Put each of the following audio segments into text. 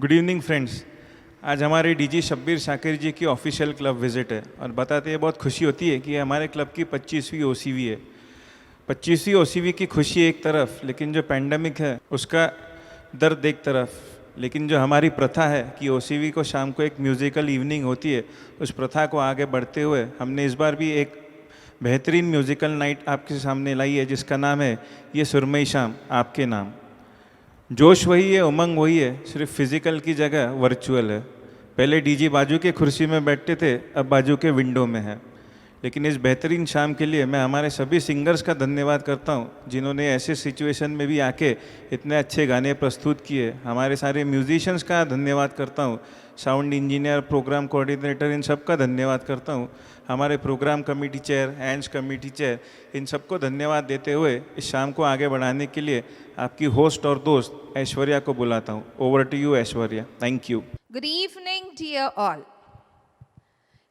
Good evening friends. आज हमारे DG Shabbir Shakir जी की ऑफिशियल क्लब विजिट है और बताते हैं बहुत खुशी होती है कि हमारे क्लब की 25वीं ओसीवी है। 25वीं ओसीवी की खुशी एक तरफ, लेकिन जो पैंडमिक है उसका दर्द एक तरफ। लेकिन जो हमारी प्रथा है कि ओसीवी को शाम को एक म्यूज़िकल इवनिंग होती है, उस प्रथा को आगे बढ़ते हुए हमने इस बार भी एक बेहतरीन म्यूज़िकल नाइट आपके सामने लाई है, जिसका नाम है ये सुरमई शाम आपके नाम। जोश वही है, उमंग वही है, सिर्फ फिजिकल की जगह वर्चुअल है। पहले डीजी बाजू के कुर्सी में बैठते थे, अब बाजू के विंडो में है। लेकिन इस बेहतरीन शाम के लिए मैं हमारे सभी सिंगर्स का धन्यवाद करता हूँ, जिन्होंने ऐसे सिचुएशन में भी आके इतने अच्छे गाने प्रस्तुत किए। हमारे सारे म्यूजिशियंस का धन्यवाद करता हूँ, साउंड इंजीनियर, प्रोग्राम कोऑर्डिनेटर, इन सब का धन्यवाद करता हूँ। हमारे programme committee chair, hands committee chair, इन सबको धन्यवाद देते हुए इस शाम को आगे बढ़ाने के लिए आपकी होस्ट और दोस्त ऐश्वर्या को बुलाता हूँ। Over to you Aishwarya. Thank you. Good evening, dear all.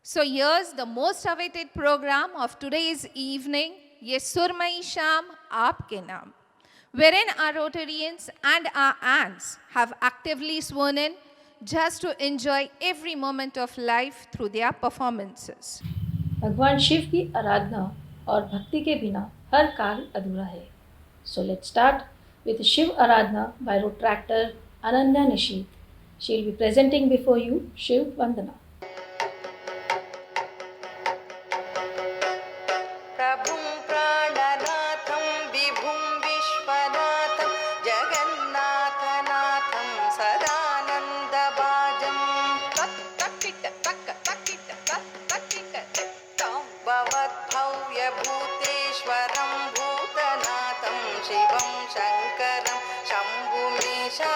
So here's the most awaited program of today's evening, Ye Surmai Sham Aapke Naam, wherein our Rotarians and our aunts have actively sworn in just to enjoy every moment of life through their performances. भगवान शिव की आराधना और भक्ति के बिना हर कार्य अधूरा है। So let's start with Shiv Aradhana by Rotractor Ananya Nishit. She will be presenting before you Shiv Vandana. प्रभुं प्राणनाथं विभुं विश्वनाथं जगन्नाथनाथं सदानन्दभाजं भवद्भव्यभूतेश्वरं भूतनाथं शिवं शङ्करं शम्भुमीशानवीदे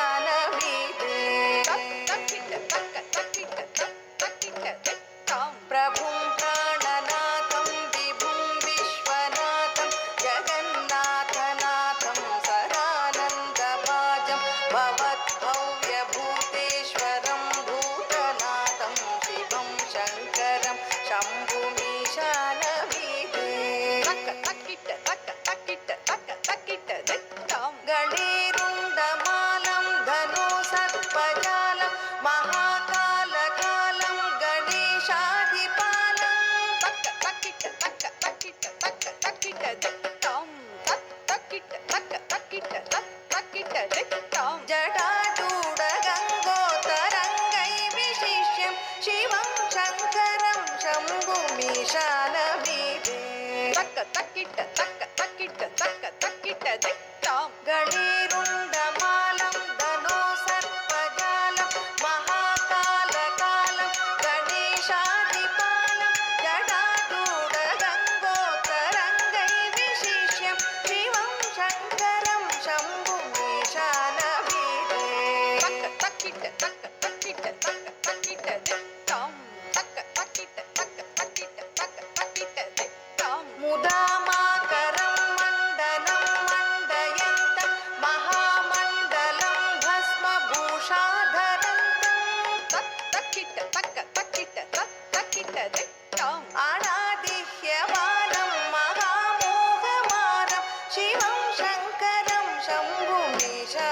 प्रभुं प्राणनाथं विभुं विश्वनाथं जगन्नाथनाथं सदानन्दभाजं भवद्भव्यभूतेश्वरं भूतनाथं शिवं शङ्करं शम्भुमीशानवीदे गणेरुण्डमालं धनुसर्पजालं महाकालकालं गणेशाधिपालं जटाजूडगङ्गोतरङ्गै विशिष्यं शिवं शङ्करं शम्भुमीशानवीदे गणेरुण्डमालं धनुसर्पजालं महाकालकालं गणेशाधिपालं जटाजूडगङ्गोतरङ्गै विशिष्यं शिवं शङ्करं शम्भुमीशानवीदे मुदामाकरं मण्डनं मण्डयन्तं महामण्डलं भस्मभूषाधरन्तम् अनादिह्यमानं महामोहमानं शिवं शङ्करं शम्भुमीशानवीदे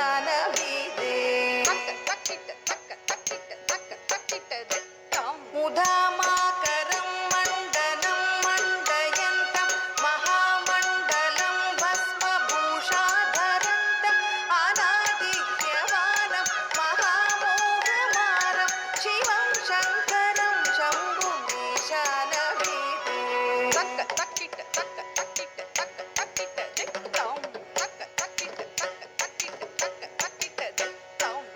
मुदामाकरं मण्डनं मण्डयन्तं महामण्डलं भस्मभूषाधरन्तम् अनादिह्यमानं महामोहमानं शिवं शङ्करं शम्भुमीशानवीदे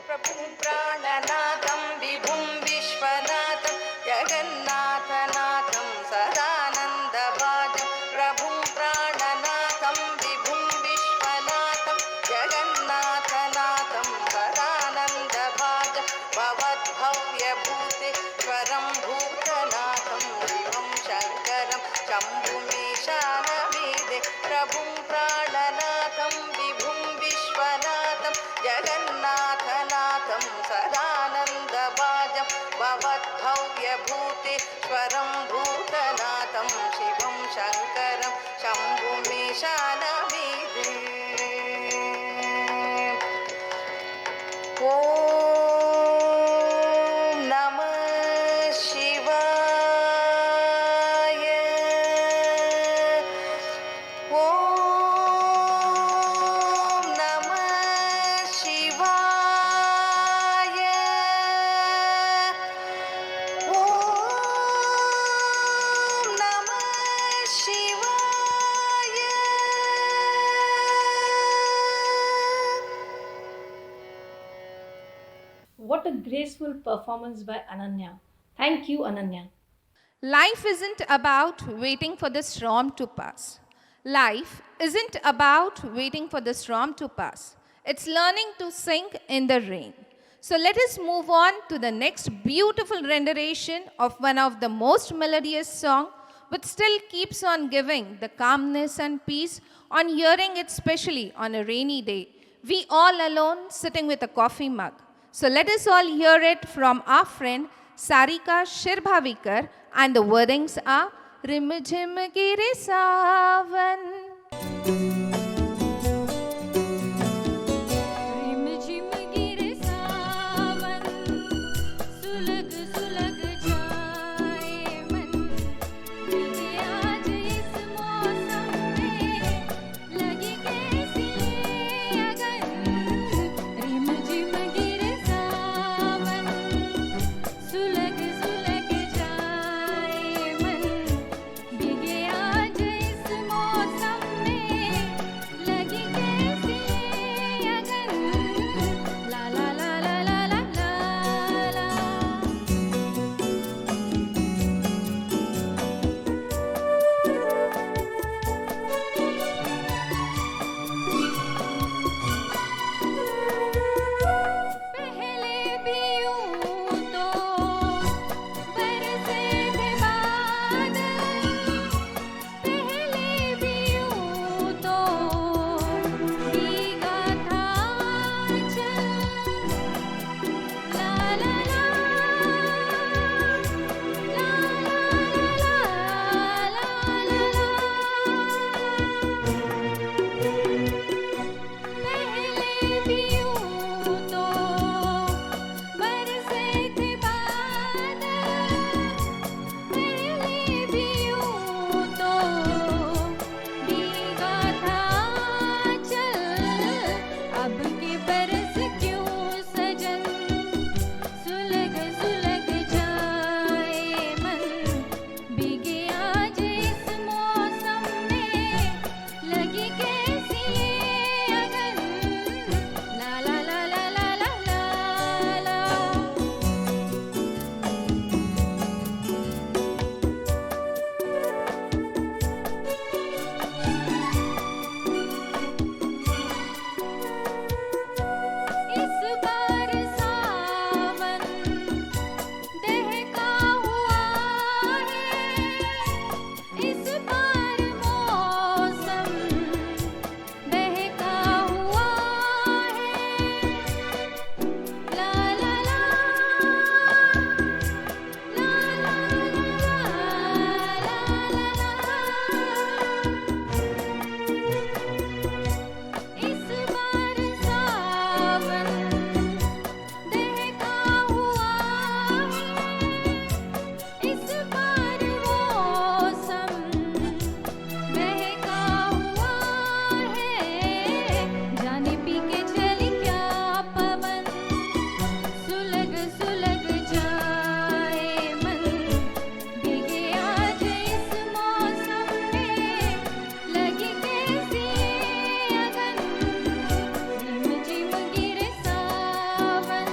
प्रभुं प्राणनाथं विभुं विश्वनाथं जगन्नाथनाथं सदानन्दभाजं प्रभुं प्राणनाथं विभुं विश्वनाथं जगन्नाथनाथं सदानन्दभाजं भवद्भव्यभूतेश्वरं भूतनाथं शिवं शङ्करं शम्भुमीशानवीदे प्रभुं प्राणनाथं विभुं विश्वनाथं जगन्नाथनाथं सदानन्दभाजं भवद्भव्यभूतेश्वरं भूतनाथं शिवं शङ्करं शम्भुमीशानवीदे। ॐ ॐ नमः शिवाय ॐ नमः शिवाय What a graceful performance by Ananya. Thank you, Ananya. Life isn't about waiting for the storm to pass. Life isn't about waiting for the storm to pass. It's learning to sing in the rain. So let us move on to the next beautiful rendition of one of the most melodious song, which still keeps on giving the calmness and peace on hearing it, especially on a rainy day. We all alone sitting with a coffee mug. So let us all hear it from our friend Sarika Shirbhavikar, and the wordings are Rim Jhim Gire Savan. रिम झिम गिरे सावन सुलग सुलग जाए मन भीगे आज इस मौसम में लगी कैसी अगन रिम झिम गिरे सावन सुलग सुलग जाए मन भीगे आज इस मौसम में लगी कैसी अगन ला ला ला ला ला ला ला पहले भी यूं तो बरसे थे बादल पहले भी यूं तो भीगा था चल ला ला ला ला ला ला पहले भी यूं तो बरसे थे बादल पहले भी यूं तो भीगा था चल अब के बरस क्यों सजन सुलग सुलग जाए मन भीगे आज इस मौसम में लगी कैसी अगन ला ला ला ला ला ला ला इस बार सावन दहका हुआ है इस बार मौसम दहका हुआ है ला ला ला ला इस बार सावन दहका हुआ है इस बार मौसम बहका हुआ है जाने पी के चली क्या पवन सुलग सुलग जाए मन भीगे आज इस मौसम में लगी कैसी अगन झिम झिम गिरे सावन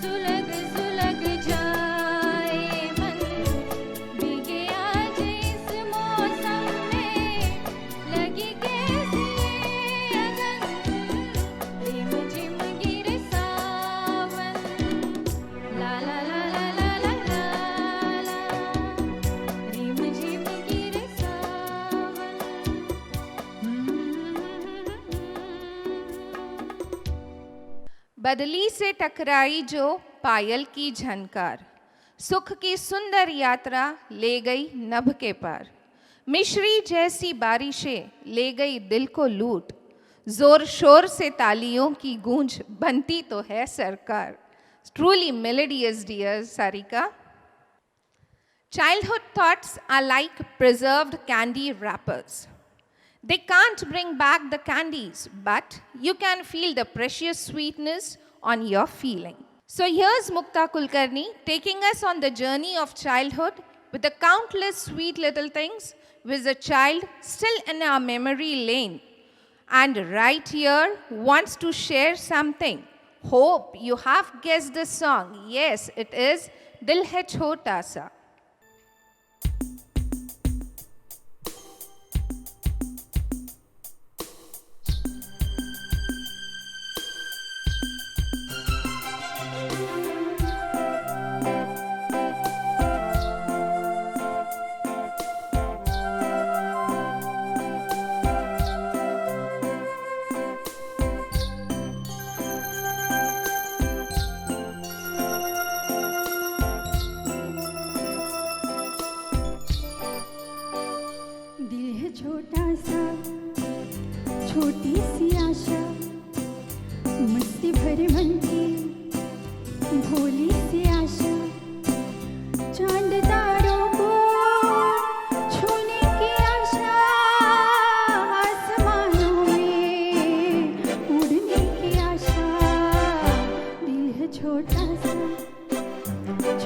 सुलग सुलग जाए मन भीगे आज इस मौसम में लगी कैसी अगन झिम झिम गिरे सावन ला ला ला ला ला ला ला रिम झिम गिरे सावन बदली से टकराई जो पायल की झनकार सुख की सुंदर यात्रा ले गई नभ के पार मिश्री जैसी बारिशें ले गई दिल को लूट जोर शोर से तालियों की गूंज बनती तो है सरकार truly melodious, dear Sarika. Childhood thoughts are like preserved candy wrappers. They can't bring back the candies, but you can feel the precious sweetness on your feeling. So here's Mukta Kulkarni taking us on the journey of childhood with the countless sweet little things with a child still in our memory lane. And right here wants to share something. Hope you have guessed the song. Yes, it is Dil Hai Chhota Sa. दिल है छोटा सा, छोटी सी आशा, मस्ती भरे मन की भोली सी आशा, चांद तारों को छूने की आशा, आसमानों में उड़ने की आशा। दिल है छोटा सा,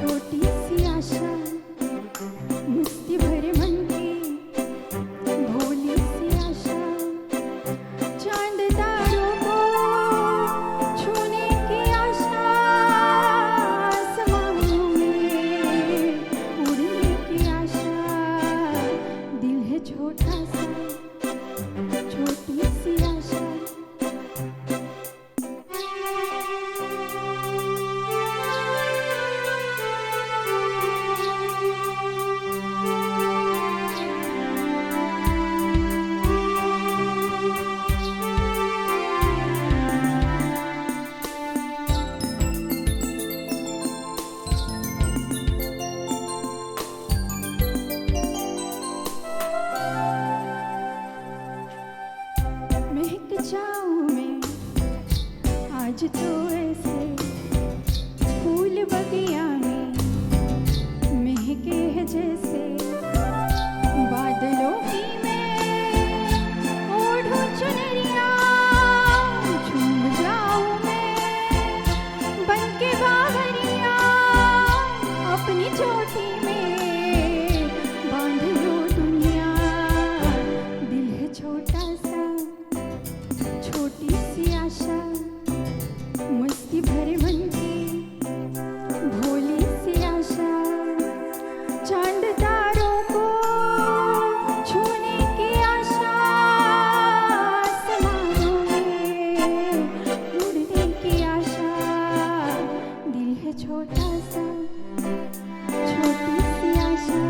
छोटी सी आशा, मस्ती भरे मन की भोली सी आशा, चांद तारों को छूने की आशा, आसमानों में उड़ने की आशा। दिल है छोटा सा, छोटी सी आशा। महक जाऊं मैं आज तो ऐसे फूल बगिया में महके है जैसे बादलों की मैं ओढ़ूं चुनरिया। झूम जाऊं मैं बनके बावरिया, अपनी चोटी में बांध लो दुनिया। दिल है छोटा सा, छोटी सी आशा, मस्ती भरे मन की भोली सी आशा, चांद तारों को छूने की आशा, आसमानों में उड़ने की आशा। दिल है छोटा सा, छोटी सी आशा।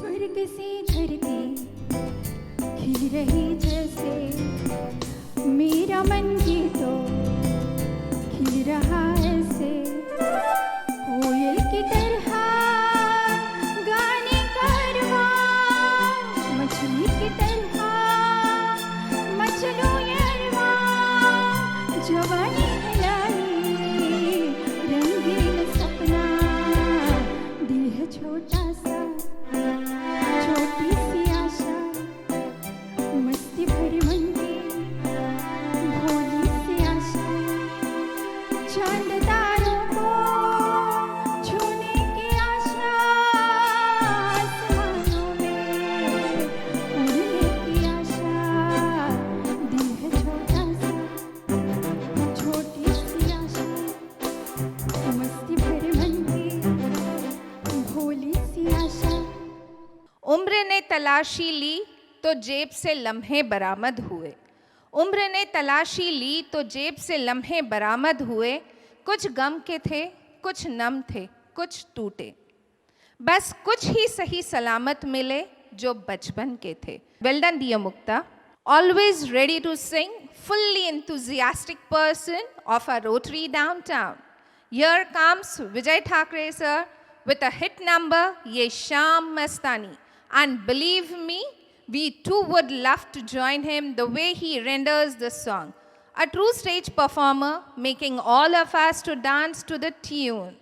स्वर्ग सी धरती खिल रही जैसे, मेरा मन भी तो खिल रहा ऐसे। कोयल की तरह गाने कारवां, मछली की तरह मचलूं यरवां। जवानी हिलाई रंगीन सपना, दिल है छोटा सा, छोटी सी आशा, मस्ती भरे मन की भोली सी आशा, चांद तलाशी ली तो जेब से लम्हे बरामद हुए। उम्र ने तलाशी ली तो जेब से लम्हे बरामद हुए। कुछ गम के थे, कुछ नम थे, कुछ टूटे, बस कुछ ही सही सलामत मिले जो बचपन के थे। Well done dear Mukta, always ready to sing, fully enthusiastic person of our Rotary downtown. Here comes Vijay Thakre sir with a hit number, Ye Sham Mastani. And believe me, we too would love to join him the way he renders the song. A true stage performer, making all of us to dance to the tune.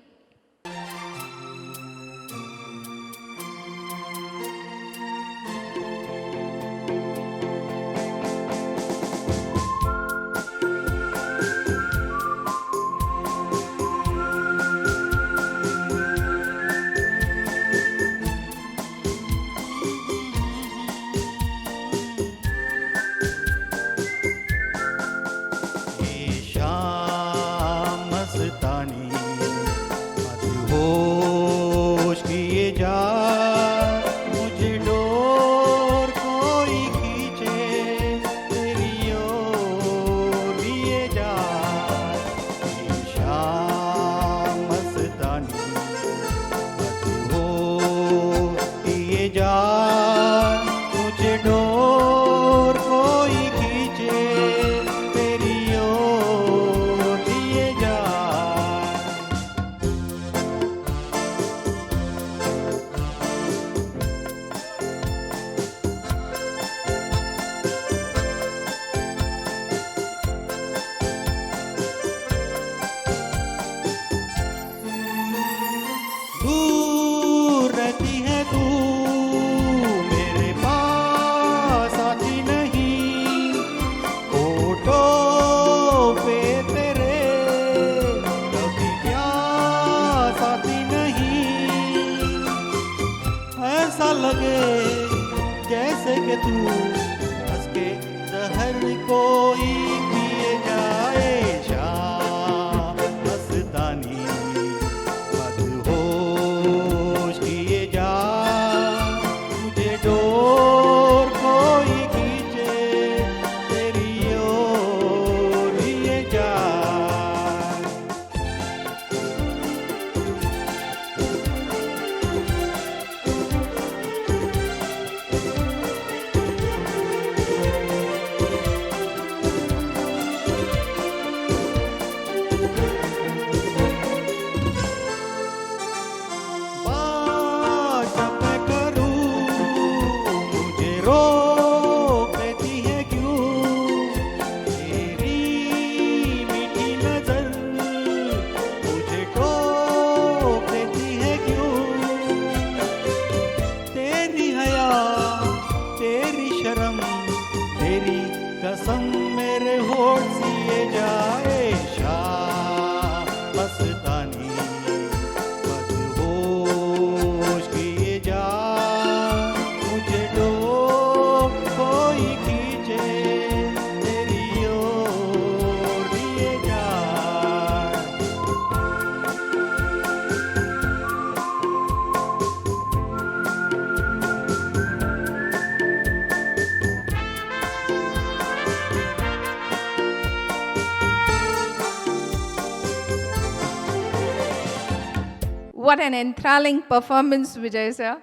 What an enthralling performance, Vijay sir.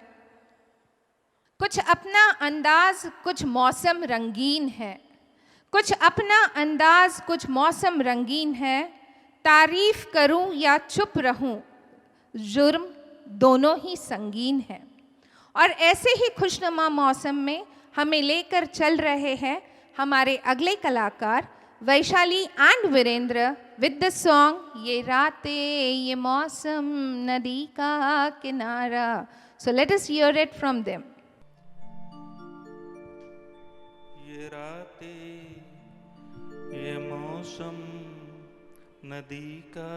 कुछ अपना अंदाज, कुछ मौसम रंगीन है, कुछ अपना अंदाज, कुछ मौसम रंगीन है। तारीफ करूं या चुप रहूं, जुर्म दोनों ही संगीन है। और ऐसे ही खुशनुमा मौसम में हमें लेकर चल रहे हैं हमारे अगले कलाकार Vaishali and Virendra with the song ये रातें ये मौसम नदी का किनारा. So let us hear it from them. ये रातें ये मौसम नदी का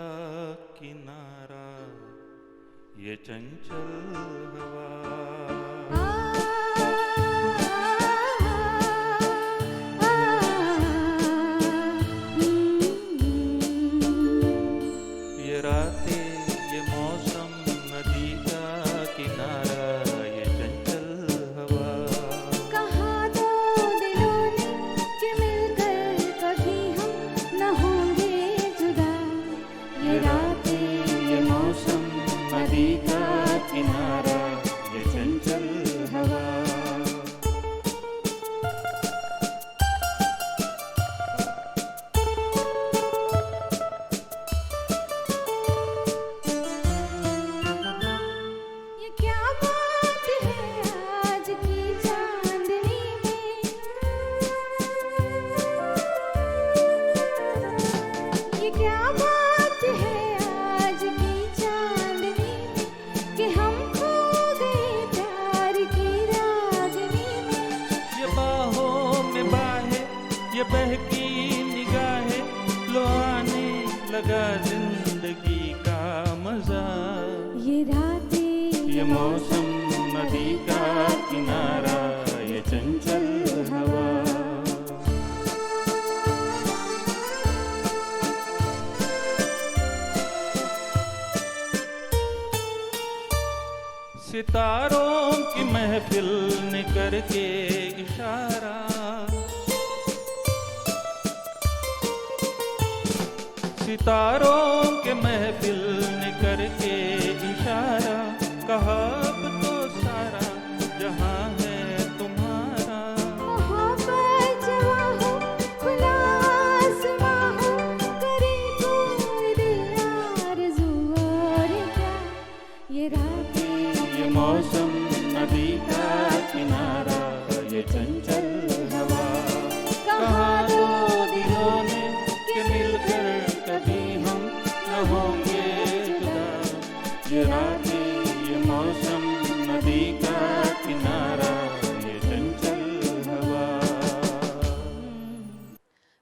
किनारा, ये चंचल हवा, ये रातें ये मौसम नदी का किनारा, ये चंचल हवा, ये बहकी निगाहें लो आने लगा जिंदगी का मजा। ये रातें ये मौसम नदी का किनारा ये चंचल हवा। सितारों की महफिल ने करके इशारा, सितारों के महफिल ने करके इशारा, कहा अब तो सारा जहां है तुम्हारा। मोहब्बत जवां हो खुला आसमां हो, करे कोई दिल आरज़ू और क्या। ये रातें ये मौसम नदी का किनारा ये चंचल हवा। कहा दो दिलों ने कि मिलकर कभी हम न होंगे जुदा। ये रातें ये मौसम नदी का किनारा ये चंचल हवा।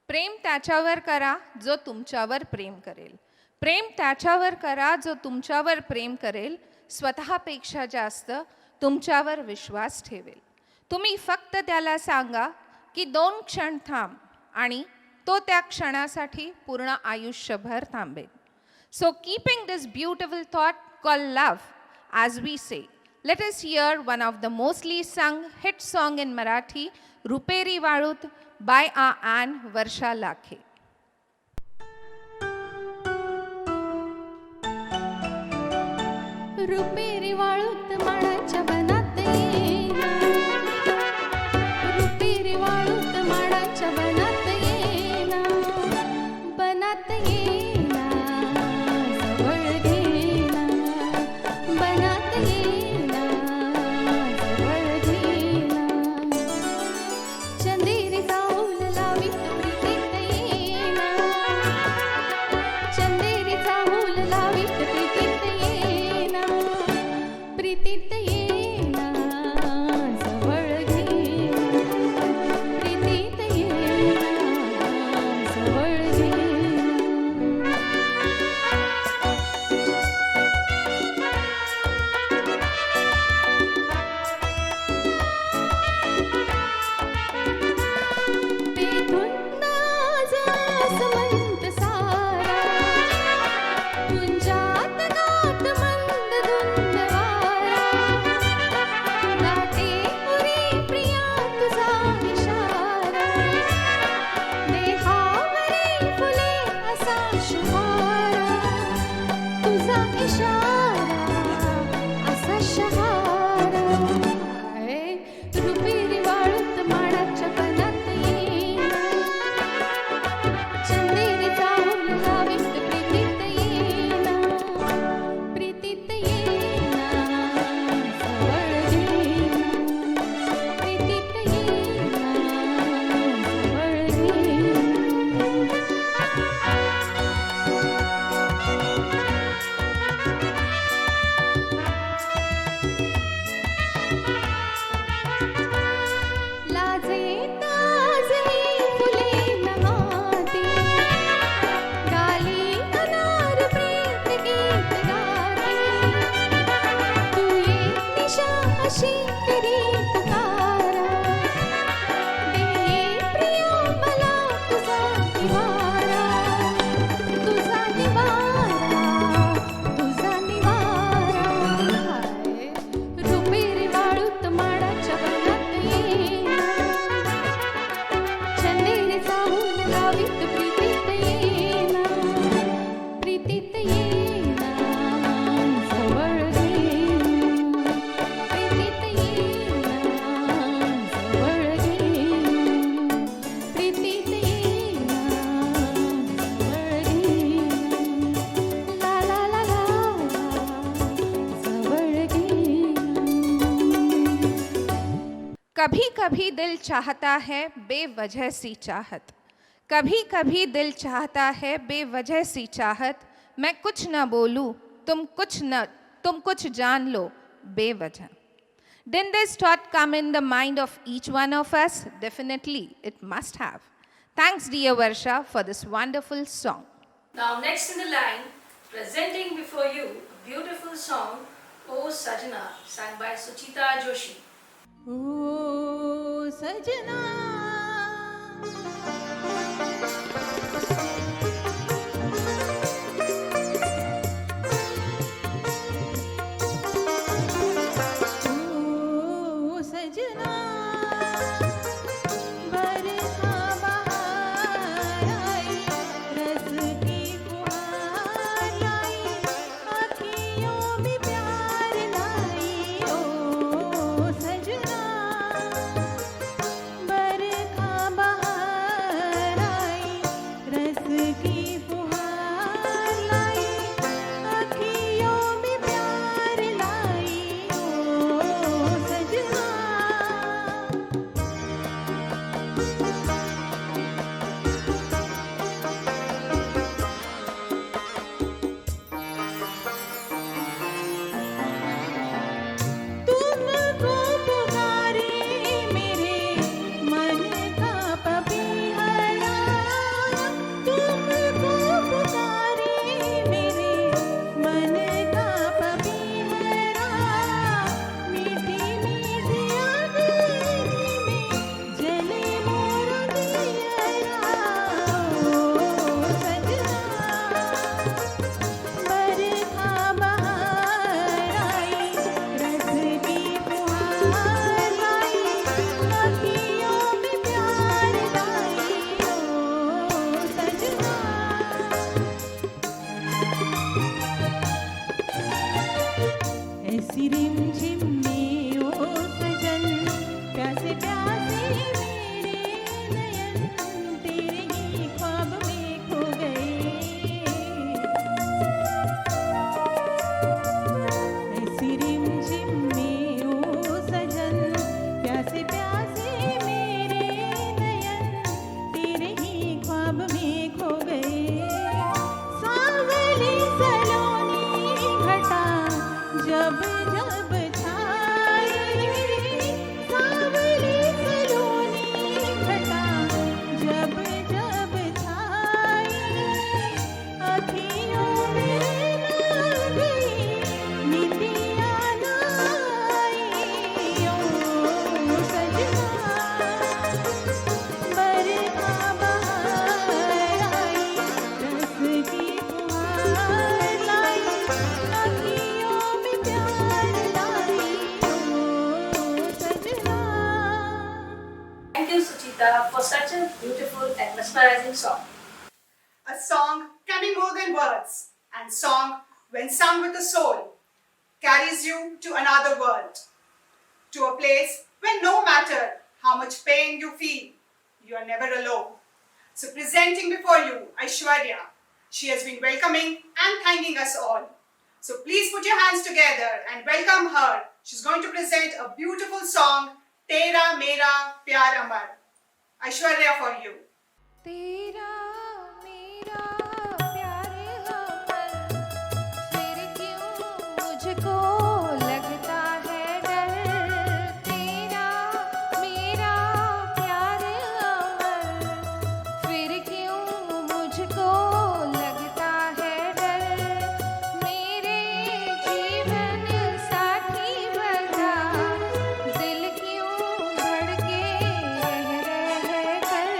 प्रेम त्याच्यावर करा जो तुमच्यावर प्रेम करेल. प्रेम त्याच्यावर करा जो तुमच्यावर प्रेम करेल, स्वतःपेक्षा जास्त तुमच्यावर विश्वास ठेवेल. तुम्ही फक्त त्याला सांगा की 2 क्षण थांब आणि तो त्या क्षणासाठी पूर्ण आयुष्यभर थांबेल. So keeping this beautiful thought called love, as we say, let us hear one of the mostly sung hit song in Marathi, Ruperi Valut by our Anne Varsha Lakhe. रुपेरी वाळूत माडाच्या बनात येना, रुपेरी वाळूत माडाच्या बनात येना, बनात येना जवळ घेना, बनात येना जवळ घेना. चंदेरीचा उल लावीत प्रीतीत येना, चंदेरीचा उल लावीत प्रीतीत येना, प्रीतीत येना जवळ घेना, प्रीतीत येना जवळ घेना. बेधुंद आसमंत सारा, कुंजात गात मंद धुंद वारा, गाते पुरी प्रिया तुझा इशारा, देहावरी फुले असा शुभारा, तुझा इशारा असा शहारा. रुपेरी वाळूत माडाच्या बनात येना, चंदेरीचा उल लावीत प्रीतीत येना, प्रीतीत येना जवळ घेना, प्रीतीत येना जवळ घेना. लाजे ताजे फुले नवाती, गाली अनार प्रीत गीत गाती, तू ये निशा अशी तेरी पुकारा, दे प्रिया मला तुझा निवारा, तुझा निवारा, तुझा निवारा. रुपेरी वाळूत माडाच्या बनात येना, चंदेरीचा उल लावीत प्रीतीत येना, प्रीतीत येना जवळ घेना, प्रीतीत येना जवळ घेना, प्रीतीत येना जवळ घेना. ला ला ला ला जवळ घेना. कभी कभी दिल चाहता है बेवजह सी चाहत, कभी कभी दिल चाहता है बेवजह सी चाहत, मैं कुछ न बोलूं तुम कुछ जान लो बेवजह. Didn't this thought come in the mind of each one of us? Definitely, it must have. Thanks, dear Varsha, for this wonderful song. Now, next in the line, presenting before you a beautiful song, O Sajna, sung by Suchita Joshi. ओ सजना ओ सजना बरसा बहार आई रस की फुहार लाई आँखियों में प्यार लाई ओ सजना बरखा बहार आई रस की फुहार लाई आँखियों में प्यार लाई ओ सजना तुमको पुकारे मेरे मन का पपीहरा तुमको पुकारे मेरे मन का पपीहरा मीठी मीठी अंगनी में जले मोर दियरा ओ सजना बरखा बहार आई रस की फुहार लाई आँखियों में प्यार लाई ओ सजना ऐसी रिमझिम में ओ सजन प्यासे प्यासे मेरे नयन तेरे ही ख्वाब में खो गए ऐसी रिमझिम में ओ सजन प्यासे प्यासे मेरे नयन तेरे ही ख्वाब में खो गए सांवली सलोनी घटा जब जब छाई सांवली सलोनी घटा जब जब छाई आँखियों में ना गई निंदिया ना आई ओ सजना बरखा बहार आई रस की फुहार लाई आँखियों में प्यार लाई ओ सजना Thank you, Suchita, for such a beautiful and mesmerizing song. A song can be more than words, and song, when sung with a soul, carries you to another world, to a place where no matter how much pain you feel, you are never alone. So presenting before you, Aishwarya, she has been welcoming and thanking us all. So please put your hands together and welcome her. She's going to present a beautiful song, Tera Mera Pyar Amar. Aishwarya, for you. तेरा मेरा प्यार हमर फिर क्यों मुझको लगता है डर तेरा मेरा प्यार हमर फिर क्यों मुझको लगता है डर मेरे जीवन साथी बता दिल क्यों धड़के रह कर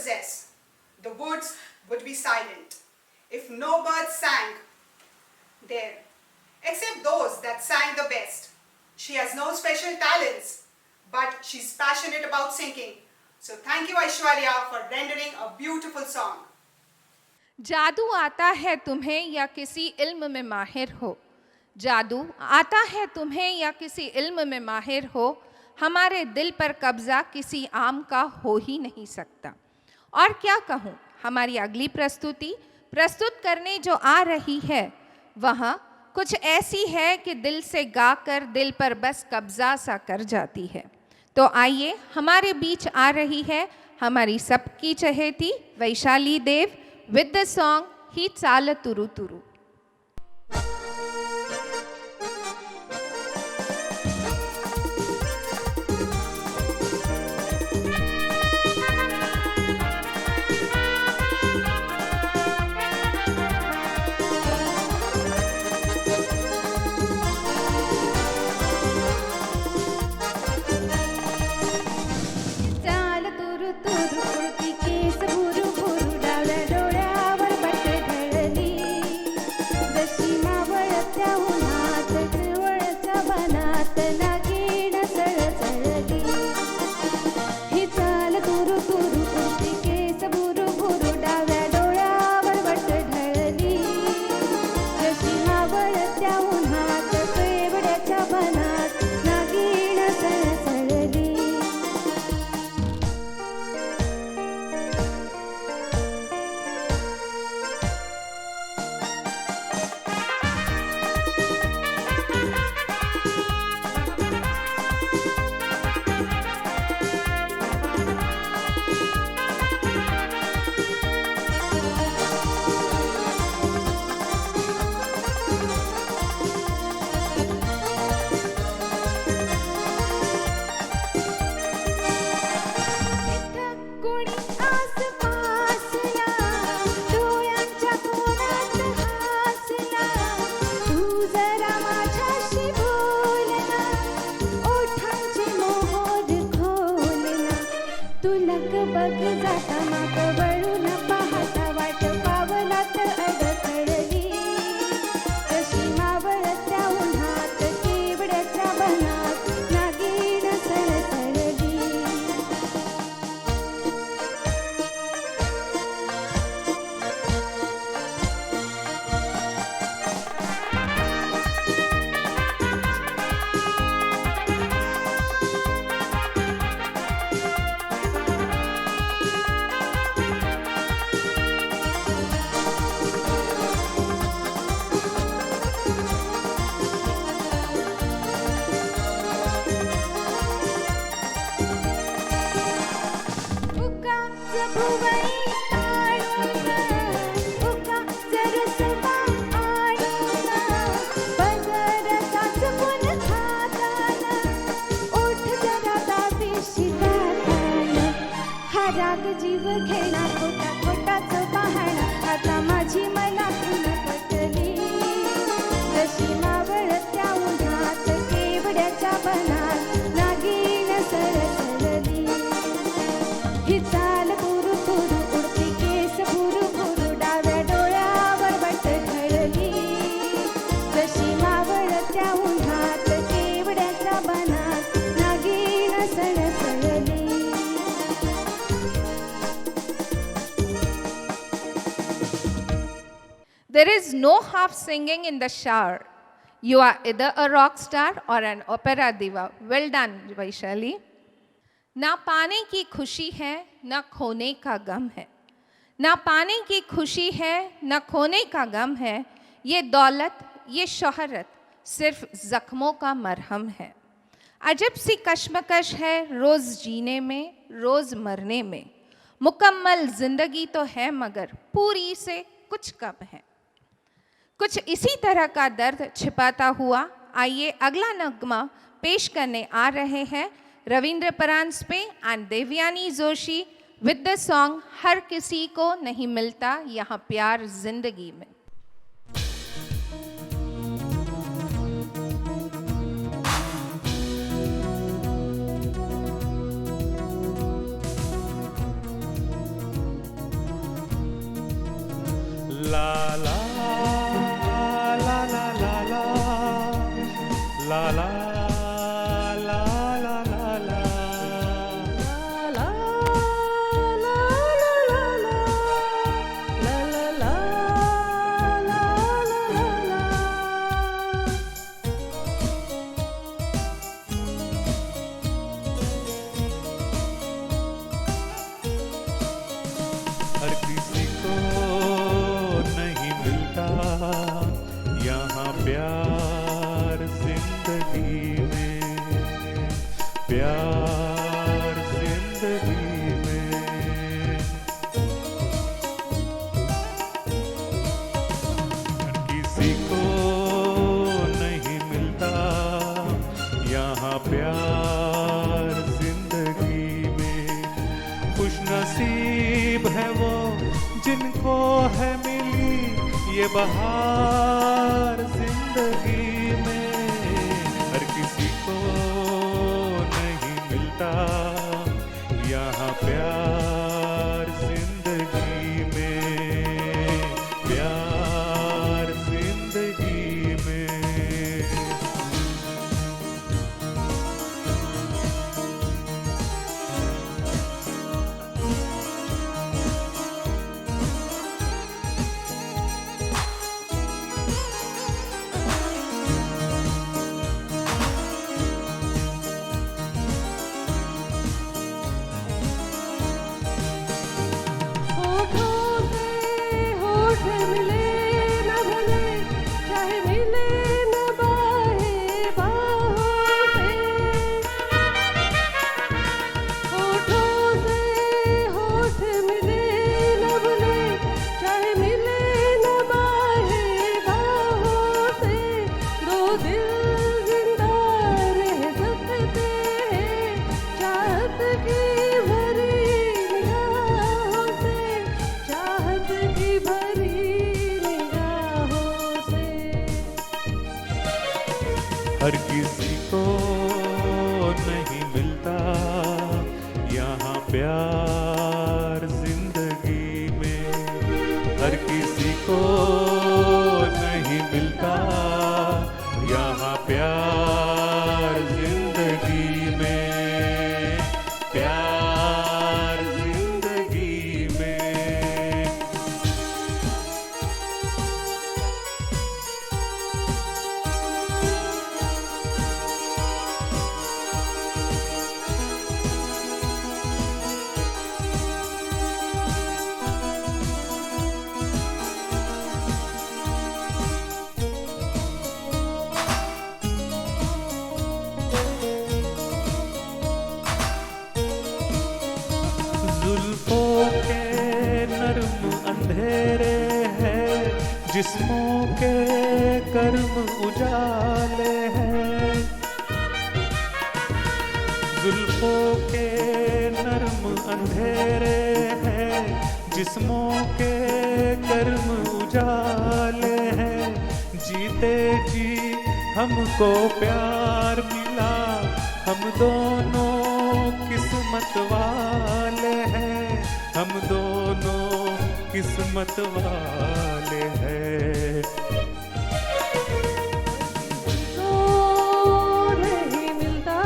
possess, the woods would be silent if no birds sang there, except those that sang the best. She has no special talents, but she's passionate about singing. So thank you, Aishwarya, for rendering a beautiful song. जादू आता है तुम्हें या किसी इल्म में माहिर हो, जादू आता है तुम्हें या किसी इल्म में माहिर हो, हमारे दिल पर कब्जा किसी आम का हो ही नहीं सकता। और क्या कहूँ, हमारी अगली प्रस्तुति प्रस्तुत करने जो आ रही है वह कुछ ऐसी है कि दिल से गाकर दिल पर बस कब्जा सा कर जाती है। तो आइए, हमारे बीच आ रही है हमारी सबकी चहेती वैशाली देव with the song Hi Chala Turu Turu. चाल तुरु तुरु उडती केस भुरु भुरु डावल्या डोळ्यावर बट ढळली, जशी मावळत्या उन्हात हिरवळच्या बनात नागिण सळसळली. ही चाल तुरु तुरु उडती केस भुरु भुरु डावल्या डोळ्यावर बट ढळली, जशी मावळत्या उन्हात केवड्याच्या बनात नागिण सळसळली. कुणी आसपासला डोळ्यांच्या कोणात हासला, तू जरा माझ्याशी बोलना, ओठांचे मोहोर खोलना, तू लगबग जाता माग वळून पाहता वाट पावलात अडखळली, जशी मावळत्या उन्हात केवड्याच्या बनात नागिण सळसळली. उगाच भुवई ताणून, उगाच रसवा आणून, पदर चाचपून खाताना, ओठ जरा दाबीशी दाताना, हा राग जीव घेणा खोटा खोटाच पाहणा, आता माझी मनातून पटली, जशी मावळत्या उन्हात केवड्याच्या बनात नागिण सळसळली. ही चाल तुरु तुरु उडती केस भुरु भुरु डाव्या डोळ्यावर बट ढळली, जशी मावळत्या उन्हात केवड्याच्या बनात Naagin सळसळली. There is no half singing in the shower. You are either a rock star or an opera diva. Well done, Vaishali. ना पाने की खुशी है, ना खोने का गम है, ना पाने की खुशी है, ना खोने का गम है, ये दौलत, ये शोहरत सिर्फ जख्मों का मरहम है. अजब सी कश्मकश है रोज़ जीने में, रोज़ मरने में, मुकम्मल जिंदगी तो है मगर पूरी से कुछ कम है. कुछ इसी तरह का दर्द छिपाता हुआ आइए अगला नगमा पेश करने आ रहे हैं Ravindra Paranjape and Devyani Joshi with the song हर किसी को नहीं मिलता यहाँ प्यार जिंदगी में. La la la la la la la la la la la la La la la la la la la la la la la हर किसी को नहीं मिलता यहाँ प्यार जिंदगी में, प्यार जिंदगी में। हर किसी को नहीं मिलता यहाँ प्यार जिंदगी में। खुश नसीब है वो जिनको है मिली ये बहार जिंदगी में। हर किसी को नहीं मिलता यहाँ प्यार जिंदगी में, प्यार जिंदगी में। होठों से होठ मिले न भले, चाहे मिले न बाहें बाहों से। होठों से होठ मिले न भले, चाहे मिले न बाहें बाहों से। दो दिल जिंदा रह सकते हैं चाहत की भरी निगाहों से, चाहत की भरी निगाहों से। हर किसी को नहीं मिलता यहाँ प्यार जिंदगी में। हर किसी को नहीं मिलता यहाँ प्यार जिंदगी में, प्यार जिंदगी में। जुल्फों के नर्म अंधेरे हैं, जिस्मों के कर्म उजाले हैं। जुल्फों के नर्म अंधेरे हैं, जिस्मों के कर्म उजाले हैं। जीते जी हमको प्यार मिला, हम दोनों किस्मत वाले हैं, हम दोनों किस्मत वाले हैं। तो नहीं मिलता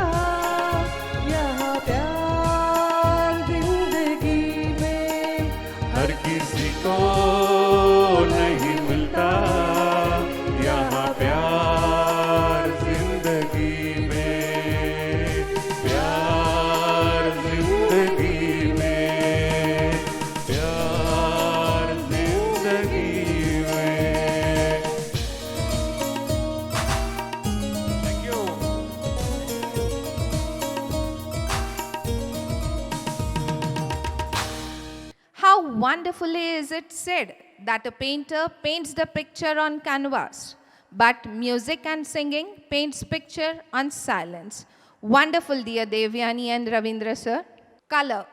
यहाँ प्यार जिंदगी में। हर किसी को नहीं मिलता यहाँ प्यार जिंदगी में, प्यार जिंदगी में, प्यार जिंदगी में। Thank you. How wonderfully is it said that a painter paints the picture on canvas, but music and singing paints picture on silence. Wonderful, dear Devyani and Ravindra sir. Color.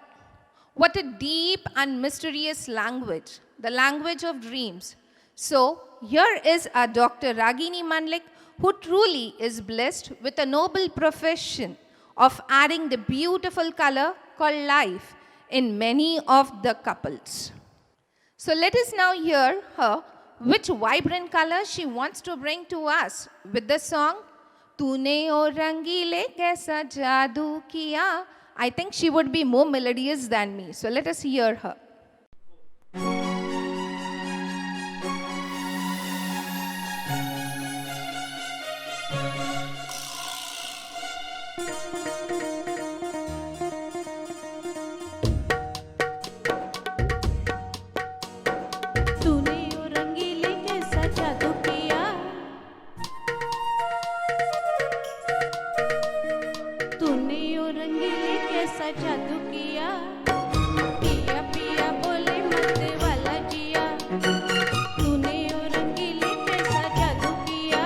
What a deep and mysterious language, the language of dreams. So, here is our Dr. Ragini Mandlik, who truly is blessed with a noble profession of adding the beautiful color called life in many of the couples. So let us now hear her which vibrant color she wants to bring to us with the song तूने ओ रंगीले कैसा जादू किया. I think she would be more melodious than me. So let us hear her. तूने ओ रंगीले कैसा जादू किया, तूने ओ रंगीले कैसा जादू किया, पिया पिया बोले मत वाला जिया. तूने ओ रंगीले कैसा जादू किया,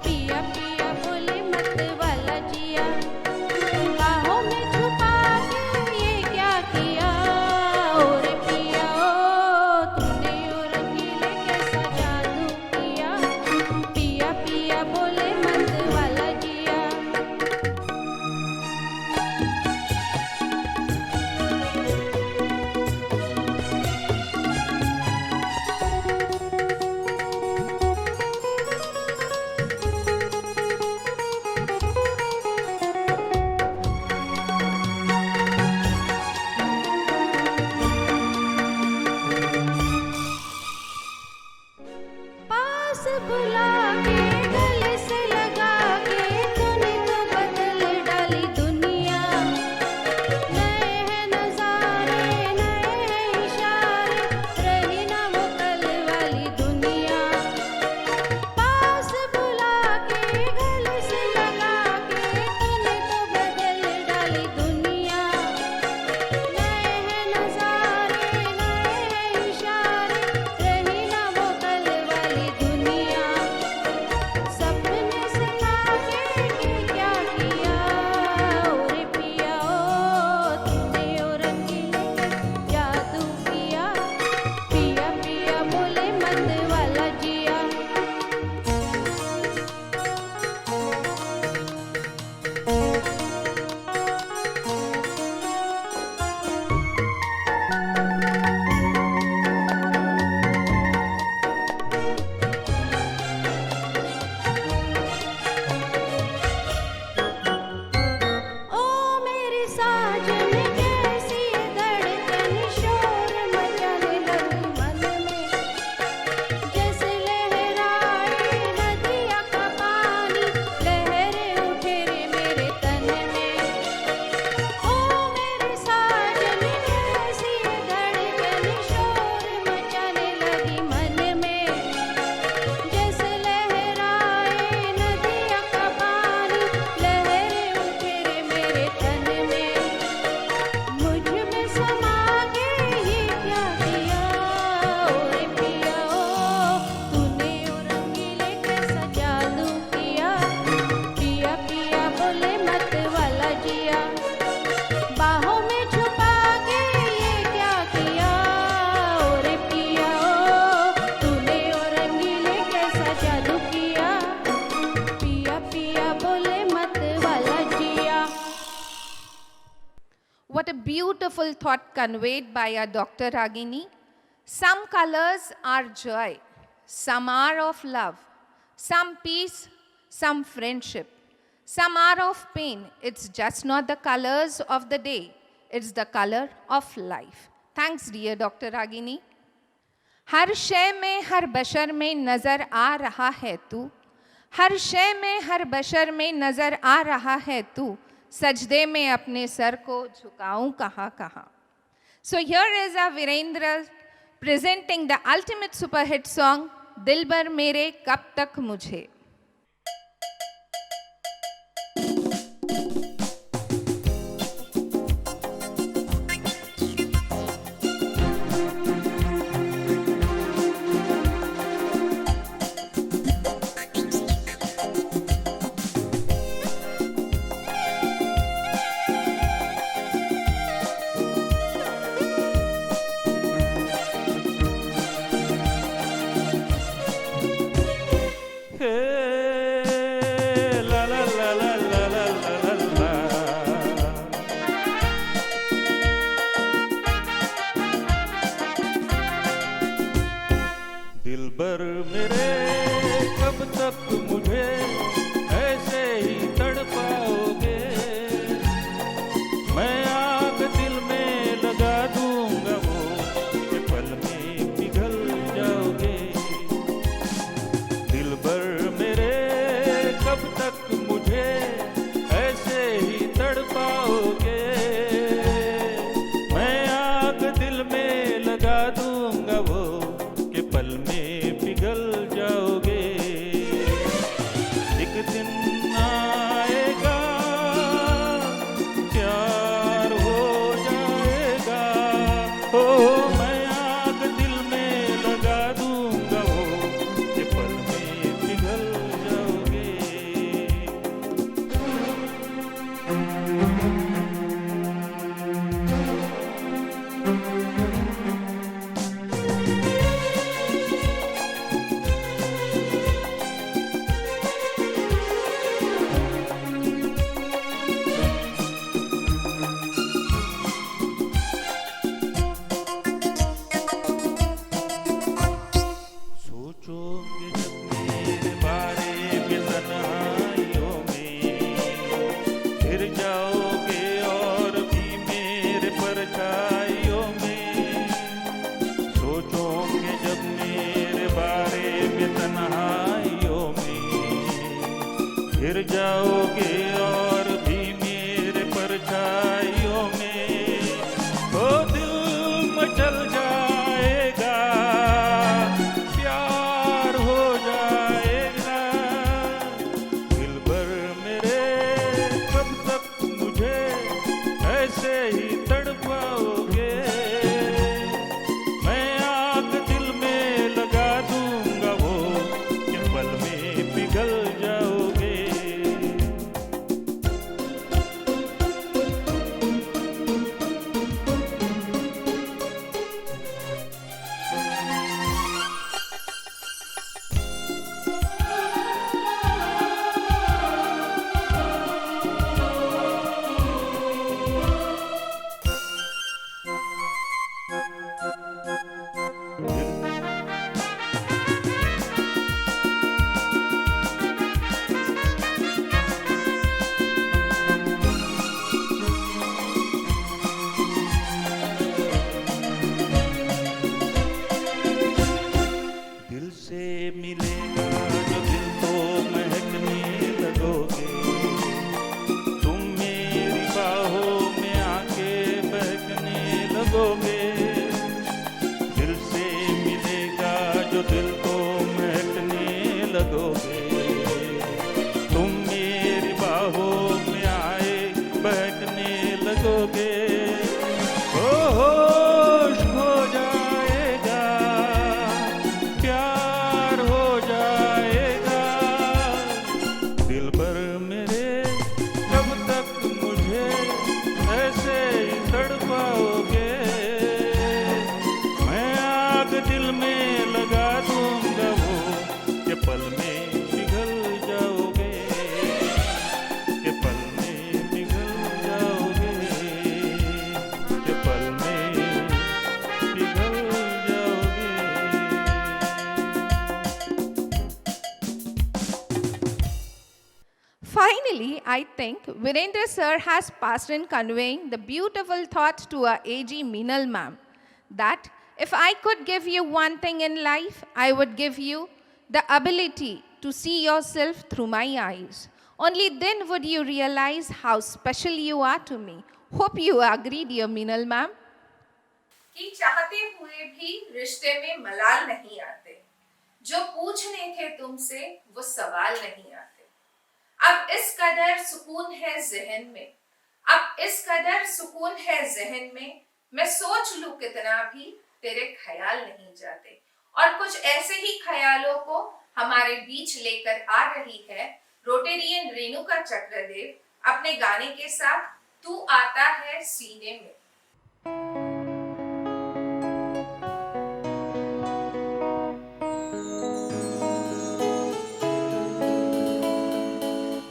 पिया पिया बोले मत वाला जिया. बाहों में छुपा के ये क्या किया, ओ रे पिया ओ तूने ओ रंगीले कैसा जादू किया, पिया पिया बोले मत वाला जिया. पास बुला के गले से लगा के तूने तो बदल डाली दुनिया. नए हैं नजारे नए हैं इशारे, रही ना वो कल वाली दुनिया. पास बुला के गले से लगा के तूने तो बदल डाली दुनिया. नए हैं नजारे नए हैं इशारे, रही ना वो कल वाली दुनिया. सपने से लागे कि क्या किया, ओ रे पिया ओ तूने ओ रंगीले जादू किया, पिया पिया बोले मत वाला जिया. ओ मेरी साजन कैसी ये धड़कन शोर मचाने लगी मन में, जैसे लहराए नदिया का पानी, लहरें उठे रे मेरे तन में. ओ मेरी साजन कैसी ये धड़कन शोर मचाने लगी मन में, जैसे लहराए नदिया का पानी, लहरें उठे रे मेरे तन में. मुझ में समा के ये क्या किया, ओ रे पिया ओ तूने ओ रंगीले कैसा जादू किया, पिया पिया बोले मत वाला जिया. बाहों में छुपा के ये क्या किया, ओ रे पिया ओ तूने ओ रंगीले कैसा जादू किया, पिया पिया बोले मत वाला जिया. What a beautiful thought conveyed by our Dr. Ragini. Some colors are joy, some are of love, some peace, some friendship, some are of pain. It's just not the colors of the day, it's the color of life. Thanks, dear Dr. Ragini. हर शय में हर बशर में नजर आ रहा है तू, हर शय में हर बशर में नजर आ रहा है तू, सजदे में अपने सर को झुकाऊं कहाँ कहाँ. So here is our Virendra presenting the ultimate super hit song दिलबर मेरे कब तक मुझे. हे दूंगा वो कि पल में पिघल जाओगे। एक दिन आएगा प्यार हो जाएगा, ओ मैं आग दिल में लगा दूंगा वो कि पल में पिघल जाओगे। सोचोगे जब मेरे बारे में तन्हाइयों में, फिर जाओगे और भी मेरे परछाइयों में। सोचोगे जब मेरे बारे में तन्हाइयों में, फिर जाओगे और भी मेरे परछाइयों में। ओ दिल मचल जाएगा, प्यार हो जाएगा। दिल भर मेरे कब तक मुझे ऐसे ही तड़पाओगे। मैं आग दिल में लगा दूंगा वो कि पल में पिघल जाओगे। दिल से मिलेगा जो दिल को महकने लगोगे। तुम मेरी बाहों में आके बहकने लगोगे। दिल से मिलेगा जो दिल को महकने लगोगे। तुम मेरी बाहों में आए बहकने लगोगे। ओ होश हो जाएगा, प्यार हो जाएगा। दिल भर मेरे कब तक मुझे ऐसे ही तड़पाओगे। मैं आग दिल में लगा दूंगा वो कि पल में पिघल जाओगे, कि पल में पिघल जाओगे, कि पल में पिघल जाओगे। Finally, I think Virendra sir has passed in conveying the beautiful thought to our AG Meenal ma'am that if I could give you one thing in life, I would give you the ability to see yourself through my eyes. Only then would you realize how special you are to me. Hope you agree, dear Meenal ma'am. कि चाहते हुए भी रिश्ते में मलाल नहीं आते, जो पूछने थे तुमसे वो सवाल नहीं आते। अब इस कदर सुकून है ज़हन में, अब इस कदर सुकून है ज़हन में, मैं सोच लूं कितना भी तेरे ख्याल नहीं जाते। और कुछ ऐसे ही ख्यालों को हमारे बीच लेकर आ रही है रोटेरियन रेणुका चक्रदेव अपने गाने के साथ तू आता है सीने में।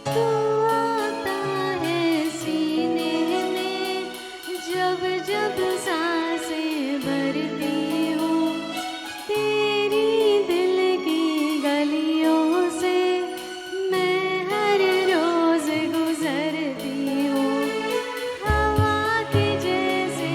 तू आता है सीने में, जब जब सांसें भरती हूँ, तेरी दिल की गलियों से मैं हर रोज गुजरती हूँ। हवा की जैसे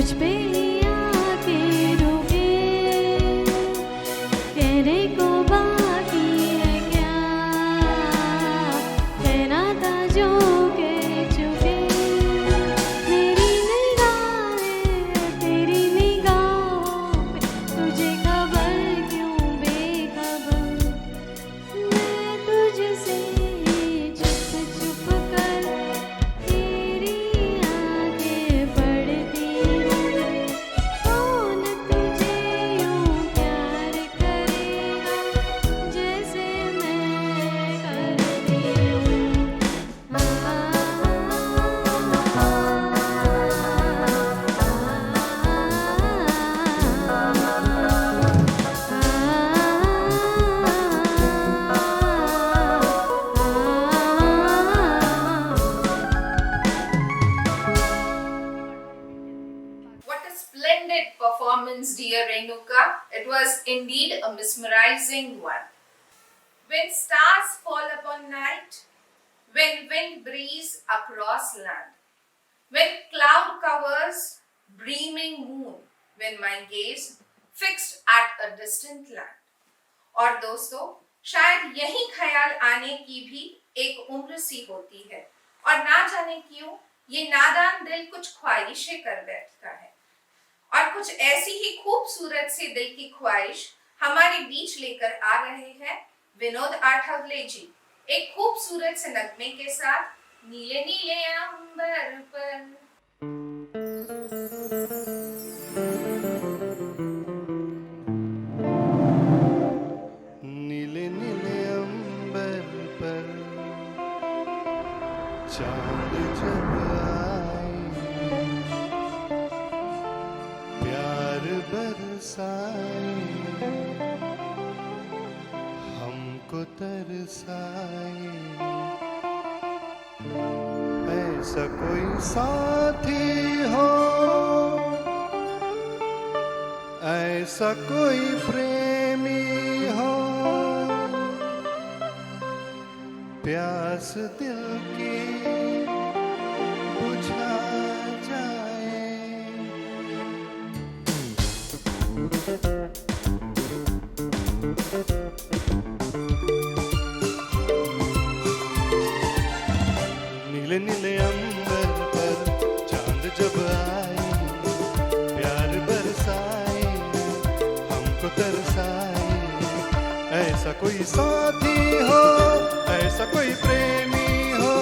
मुझ पे ही आके रुके, कहने को बाकी है क्या, कहना था जो कह चुके। मेरी निगाहें तेरी निगाहों पे, तुझे खबर क्यों बेखबर, मैं तुझसे चुप चुप कर तेरी आगे बढ़ती हूँ। कौन तुझे यूं प्यार करेगा जैसे मैं करती What a splendid performance, dear Renuka. It was indeed a mesmerizing one. When stars fall upon night, when wind breeze across land, when cloud covers beaming moon, when my gaze fixed at a distant land. और दोस्तों, शायद यही ख्याल आने की भी एक उम्र सी होती है, और ना जाने क्यों ये नादान दिल कुछ ख्वाहिशें कर बैठता है। और कुछ ऐसी ही खूबसूरत सी दिल की ख्वाहिश हमारे बीच लेकर आ रहे हैं विनोद आठवले जी, एक खूबसूरत से नगमे के साथ, नीले नीले अंबर पर। नीले नीले अंबर पर चांद जब आए, प्यार बरसाए, हमको तरसाए। ऐसा कोई साथी हो, ऐसा कोई प्रेमी हो, प्यास दिल की बुझा जाए। नीले नीले अंबर पर चांद जब आए, प्यार बरसाए, हमको तरसाए। ऐसा कोई साथी हो, ऐसा कोई प्रेमी हो,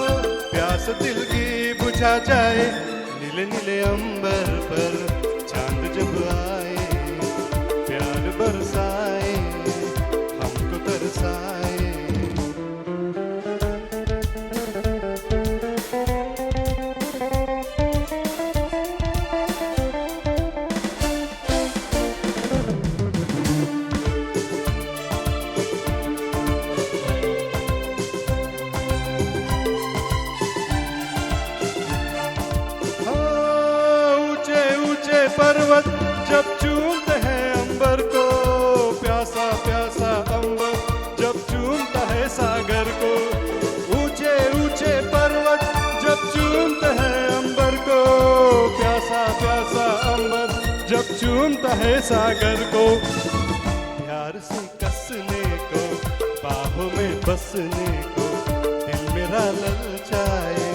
प्यास दिल की बुझा जाए। नीले नीले अंबर पर चांद जब आए, प्यार बरसाए, हमको तरसाए। पर्वत जब चूमते हैं अंबर को, प्यासा प्यासा अंबर जब चूमता है सागर को। ऊंचे ऊंचे पर्वत जब चूमते हैं अंबर को, प्यासा प्यासा अंबर जब चूमता है सागर को। प्यार से कसने को, बाहों में बसने को, दिल मेरा ललचाए,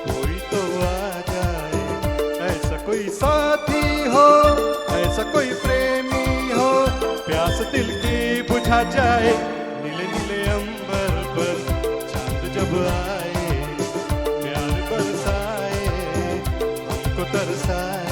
कोई तो आ जाए। ऐसा कोई साथी हो, ऐसा कोई प्रेमी हो, प्यास दिल की बुझा जाए। नीले नीले अंबर पर चांद जब आए, प्यार बरसाए, हमको तरसाए।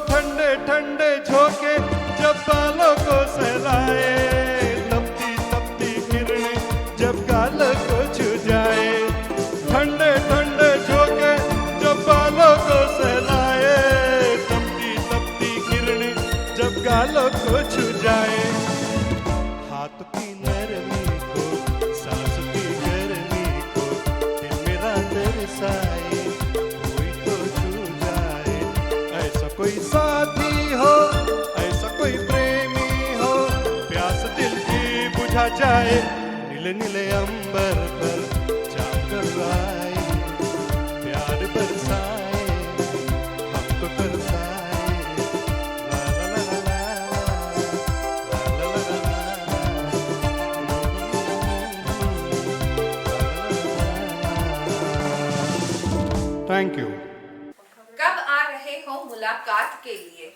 ठंडे ठंडे झोंके जब बालों को सहलाए, तपती तपती किरणें जब गालों को छू जाए। ठंडे ठंडे झोंके जब बालों को सहलाए, तपती तपती किरणें गालों को छू जाए, हाथ की नरमी को, सांस की गर्मी को, दिल मेरा तरसाए, कोई तो छू जाए। ऐसा कोई साथी हो, ऐसा कोई प्रेमी हो, प्यास दिल की बुझा जाए। नीले नीले अंबर पर चांद आए, प्यार बरसाए, हमको तरसाए। ला ला ला ला ला, ला ला ला ला। Thank you. कब आ रहे हो मुलाकात के लिए,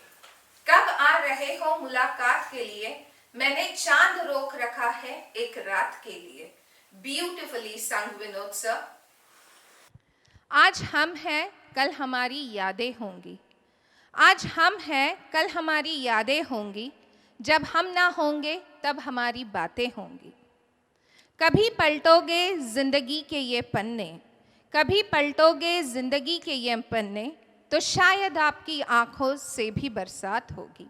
कब आ रहे हो मुलाकात के लिए, मैंने चांद रोक रखा है एक रात के लिए। ब्यूटिफुली संग विनोद सर। आज हम हैं, कल हमारी यादें होंगी। आज हम हैं, कल हमारी यादें होंगी। जब हम ना होंगे तब हमारी बातें होंगी। कभी पलटोगे जिंदगी के ये पन्ने, कभी पलटोगे जिंदगी के ये पन्ने, तो शायद आपकी आंखों से भी बरसात होगी।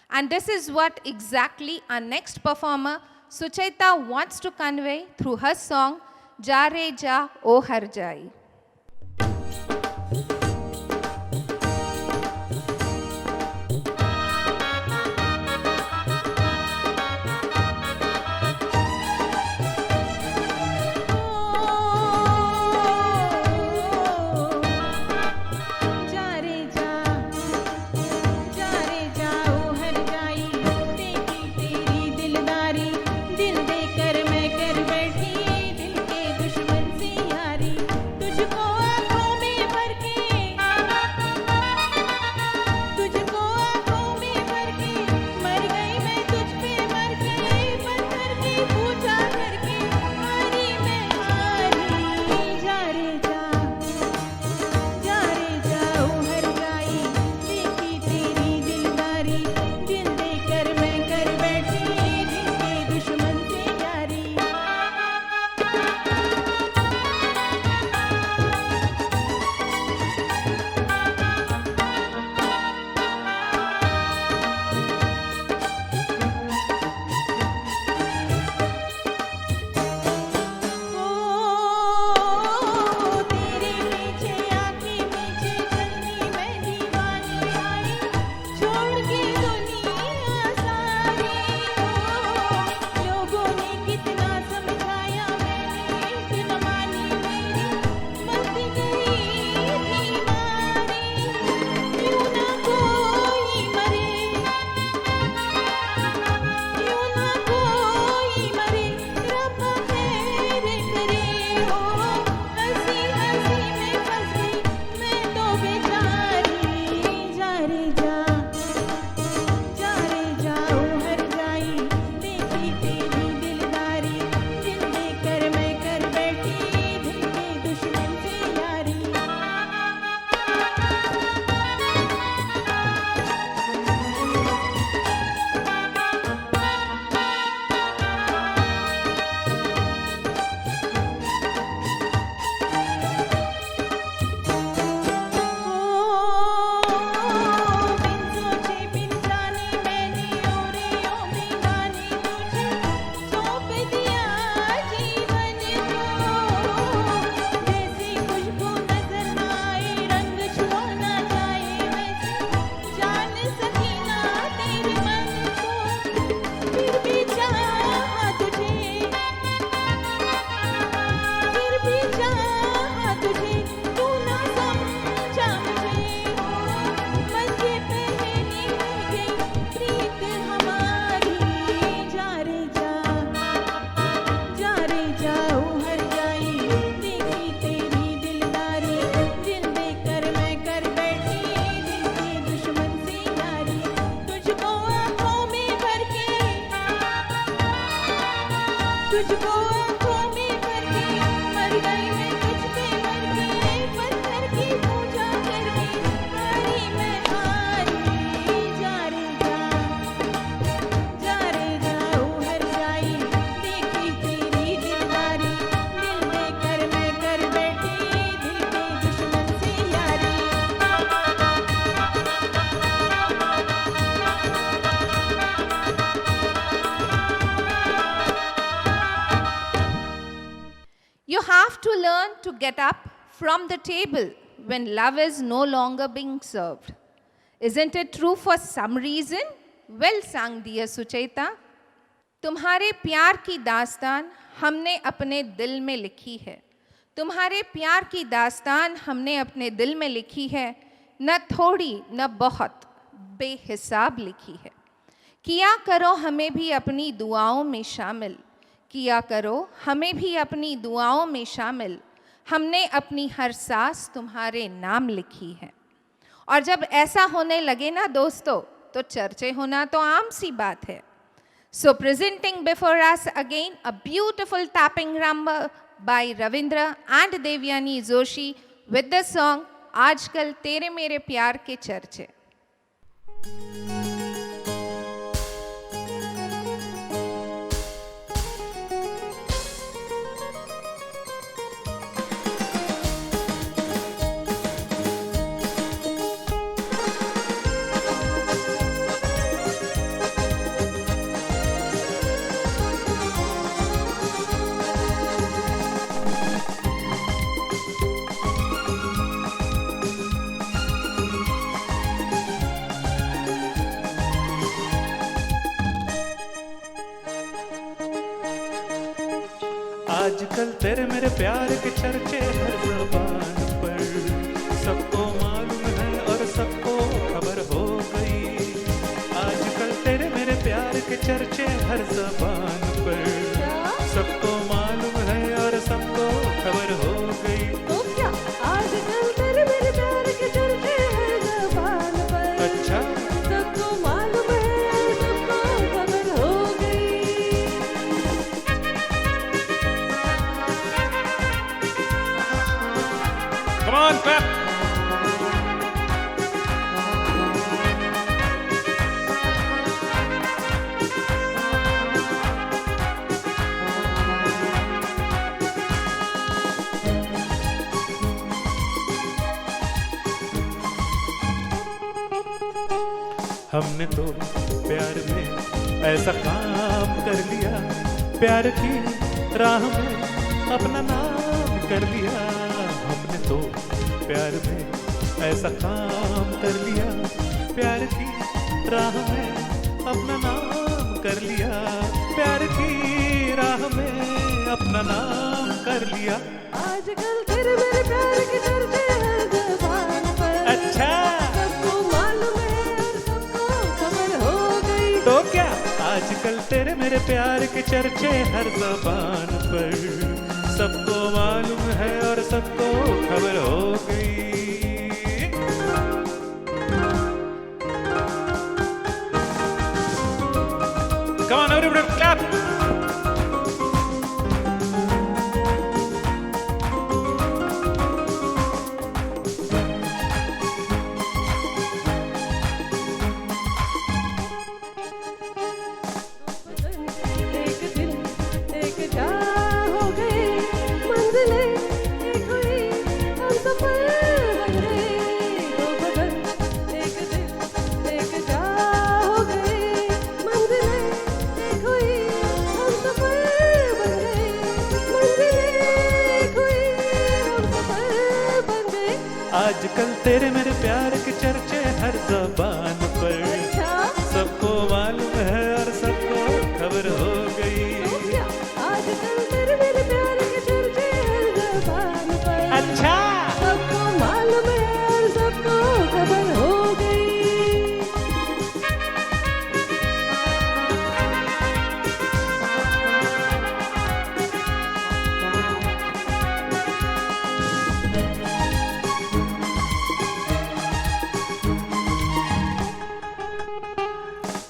And this is what exactly our next performer Suchaita wants to convey through her song Ja Re Ja O Har Jai. तुझको आंखों में भर के मर गई मैं तुझ पे मर के पत्थर की पूजा करके हारी मैं हारी जा रे जा उहर जाई देखी तेरी दिलदारी दिल देकर मैं कर बैठी दिल के दुश्मन से यारी learn to get up from the table when love is no longer being served. Isn't it true for some reason? Well sung, dear Sucheta. तुम्हारे प्यार की दास्तान हमने अपने दिल में लिखी है. तुम्हारे प्यार की दास्तान हमने अपने दिल में लिखी है. न थोड़ी न बहुत, बेहिसाब लिखी है. किया करो हमें भी अपनी दुआओं में शामिल. किया करो हमें भी अपनी दुआओं में शामिल. हमने अपनी हर सांस तुम्हारे नाम लिखी है. और जब ऐसा होने लगे ना दोस्तों, तो चर्चे होना तो आम सी बात है. So presenting before us again a beautiful tapping number by Ravindra and Devyani Joshi with the song आजकल तेरे मेरे प्यार के चर्चे. आजकल तेरे मेरे प्यार के चर्चे हर ज़बान पर. सबको मालूम है और सबको खबर हो गई. आजकल तेरे मेरे प्यार के चर्चे हर ज़बान पर. सबको मालूम है और सबको खबर हो गई. तो क्या आजकल तेरे मेरे प्यार के चर्चे हर ज़बान पर. अच्छा, सबको मालूम है सबको खबर हो गई. Come on, clap. हमने तो प्यार में ऐसा काम कर लिया. प्यार की राह में अपना नाम कर लिया. हमने तो प्यार में ऐसा काम कर लिया. प्यार की राह में अपना नाम कर लिया. प्यार की राह में अपना नाम कर लिया. आजकल तेरे मेरे प्यार के चर्चे हर ज़बान पर. अच्छा, सबको मालूम है और सबको खबर हो गई. तो क्या आजकल तेरे मेरे प्यार के चर्चे हर ज़बान पर. सबको मालूम है और सबको खबर हो गई. Come on, everybody, clap. एक दिल एक जा हो गए. मंजिलें एक हुई, हम सफर बन गए. दो बदन एक दिल एक जा हो गए. मंजिलें एक हुई, हम सफर बन गए. मंजिलें एक हुई, हम सफर बन गए. आजकल तेरे मेरे प्यार के चर्चे हर ज़बान पर. अच्छा, सबको मालूम है और सबको खबर हो गई. तो क्या आजकल तेरे मेरे प्यार के चर्चे हर ज़बान पर. अच्छा, सबको मालूम है और सबको खबर हो गई.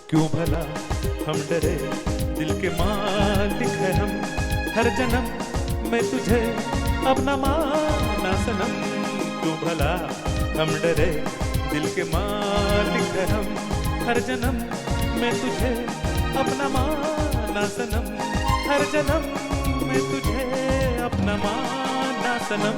क्यों भला हम डरे, दिल के मालिक है हम. हर जन्म मैं तुझे अपना माना सनम. क्यों भला हम डरे, दिल के मालिक है हम. हर जन्म मैं तुझे अपना माना सनम. हर जन्म मैं तुझे अपना माना सनम.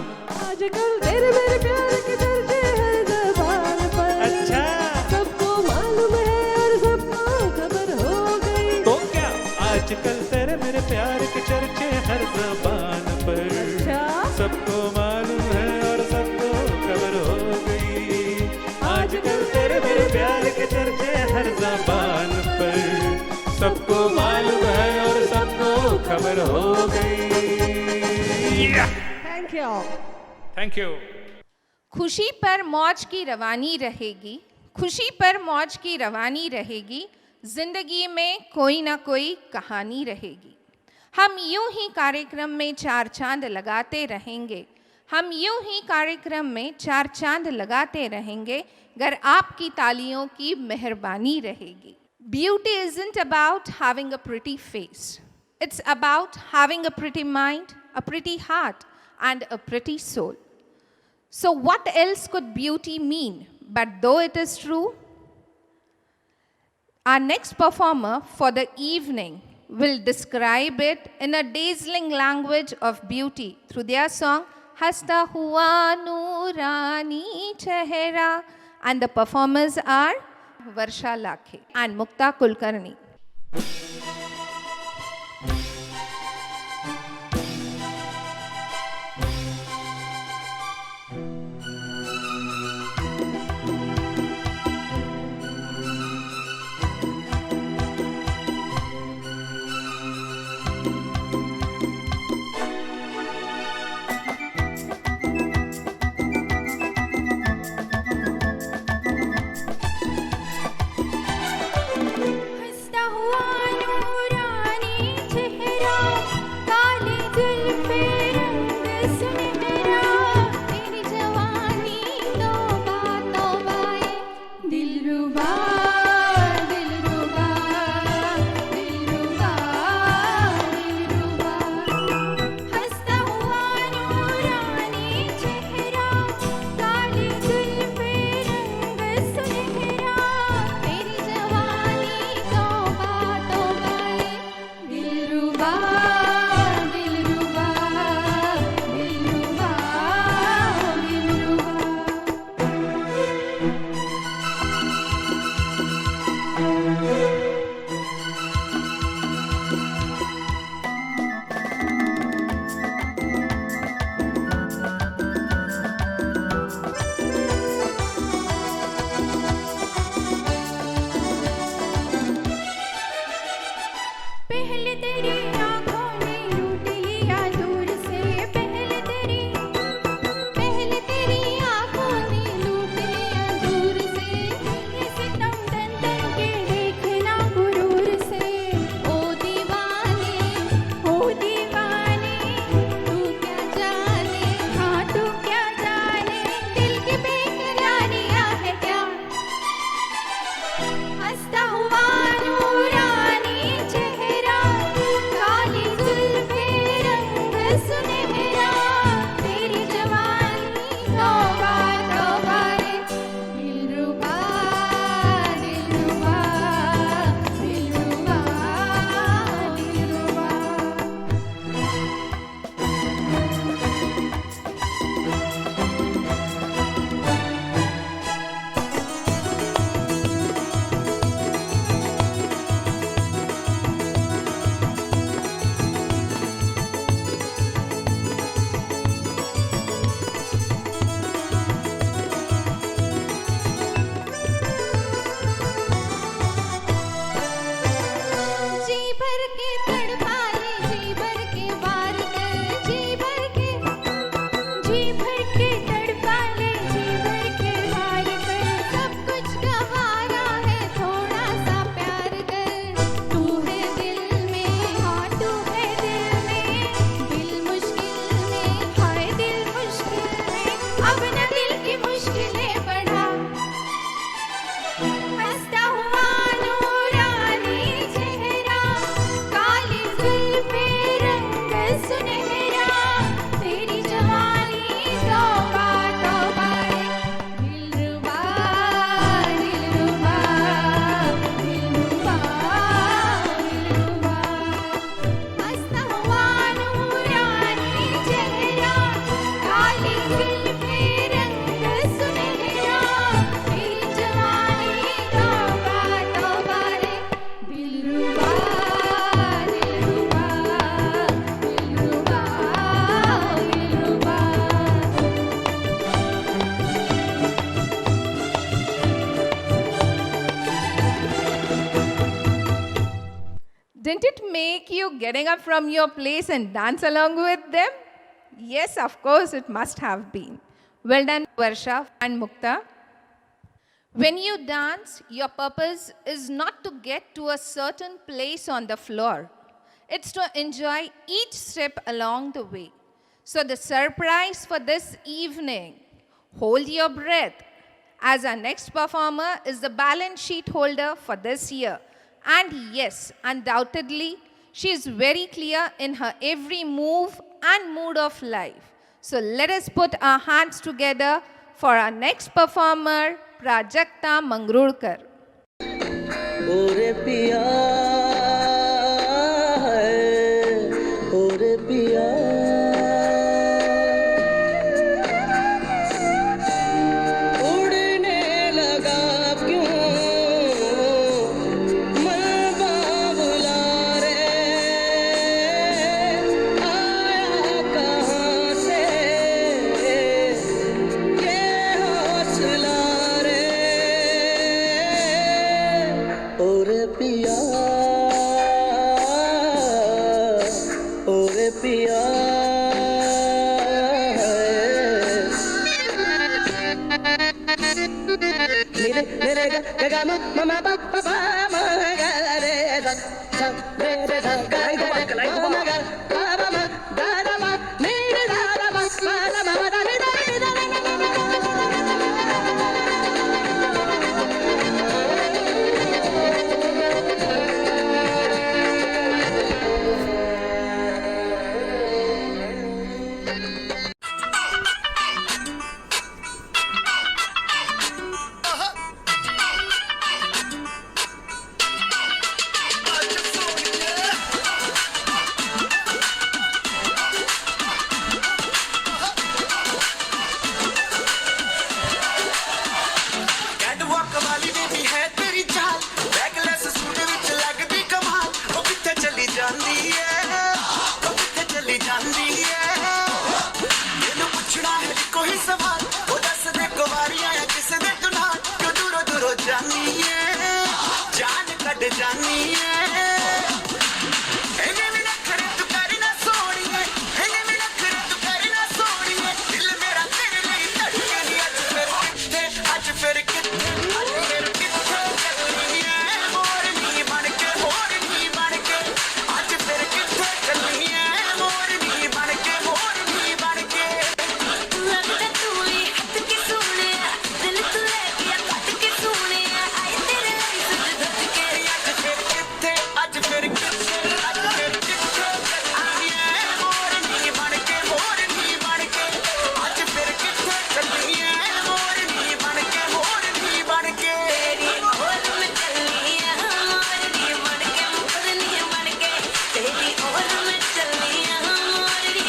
आजकल तेरे मेरे प्यार के चर्चे हर ज़बान पर. अच्छा, सबको मालूम है और सबको खबर हो गई. तो क्या आजकल तेरे मेरे प्यार के चर्चे हर ज़बान पर. अच्छा, सबको प्यार के चर्चे हर ज़बान पर, सबको मालूम है और सबको खबर हो गई। Thank you. खुशी पर मौज की रवानी रहेगी, खुशी पर मौज की रवानी रहेगी, जिंदगी में कोई ना कोई कहानी रहेगी। हम यूं ही कार्यक्रम में चार चांद लगाते रहेंगे, हम यूं ही कार्यक्रम में चार चांद लगाते रहेंगे, अगर आपकी तालियों की मेहरबानी रहेगी। Beauty isn't about having a pretty face. It's about having a pretty mind, a pretty heart, and a pretty soul. So what else could beauty mean? But though it is true, our next performer for the evening will describe it in a dazzling language of beauty through their song Hasta Hua Noorani Chehra, and the performers are Varsha Lakhe and Mukta Kulkarni. हंसता हुआ नूरानी चेहरा, काली जुल्फे रंग सुनहरा, तेरी जवानी तौबा तौबा ये दिलरुबा दिलरुबा दिलरुबा दिलरुबा। हंसता हुआ नूरानी चेहरा, काली जुल्फे रंग सुनहरा, तेरी जवानी तौबा तौबा ये दिलरुबा दिलरुबा दिलरुबा पहले तेरी आँखों ने लूट लिया दूर से, पहले तेरी आँखों ने लूट लिया दूर से, ये सितम तन तन के देखना गुरूर से। ओ दीवाने तू क्या जाने, हाँ तू क्या जाने, दिल की बेकरारियाँ है क्या। हंसता हुआ नूरानी चेहरा, काली जुल्फे रंग सुनहरा, तेरी जवानी तौबा तौबा रे दिलरुबा दिलरुबा दिलरुबा दिलरुबा। Didn't it make you getting up from your place and dance along with them? Yes, of course, it must have been. Well done, Varsha and Mukta. When you dance, your purpose is not to get to a certain place on the floor. It's to enjoy each step along the way. So the surprise for this evening, hold your breath, as our next performer is the balance sheet holder for this year. And yes, undoubtedly, she is very clear in her every move and mood of life. So let us put our hands together for our next performer, Prajakta Mangrurkar. ओरे पिया है, ओरे पिया उड़ने लगा क्यों मन बाबुला रे आया कहाँ से ये हौसला रे ओरे पिया ओरे पिया मेरे मेरे ग ग म म म प प प म ग रे ध ध रे रे ध ग ग रे म म ग प प म ग ध म नि रे ध ध म प ध म ध नि ध नि ध नि कैटवॉक वाली बेबी है तेरी चाल बैकलेस सूट विच लगदी कमाल ओ किथे चली जांदी है ओ किथे चली जांदी है मैनू पुछना है कोई सवाल ओ दस दे कुवारियां या किस दे तू नाल क्यों दूरों दूरों जानी है जान कट जानी है इन्हें भी नखरे तू करी ना सोनिए इन्हें भी नखरे तू करी ना सोनिए दिल मेरा तेरे लिए धड़के नहीं आज फिर किथे आज फिर किथे चलनी है मोरनी बनके आज फिर किथे चलनी है मोरनी बनके लगता तू ही हट के सोने दिल तू ले गया कट के सोने आए तेरे लिए सुध धक के आज फिर किथे आज फिर किथे चलनी है मोरनी बनके आज फिर किथे चलनी है मोरनी बनके तेरी ओर में चलनी है मोरनी बनके मोरनी बनके तेरी ओर में चलनी है मोरनी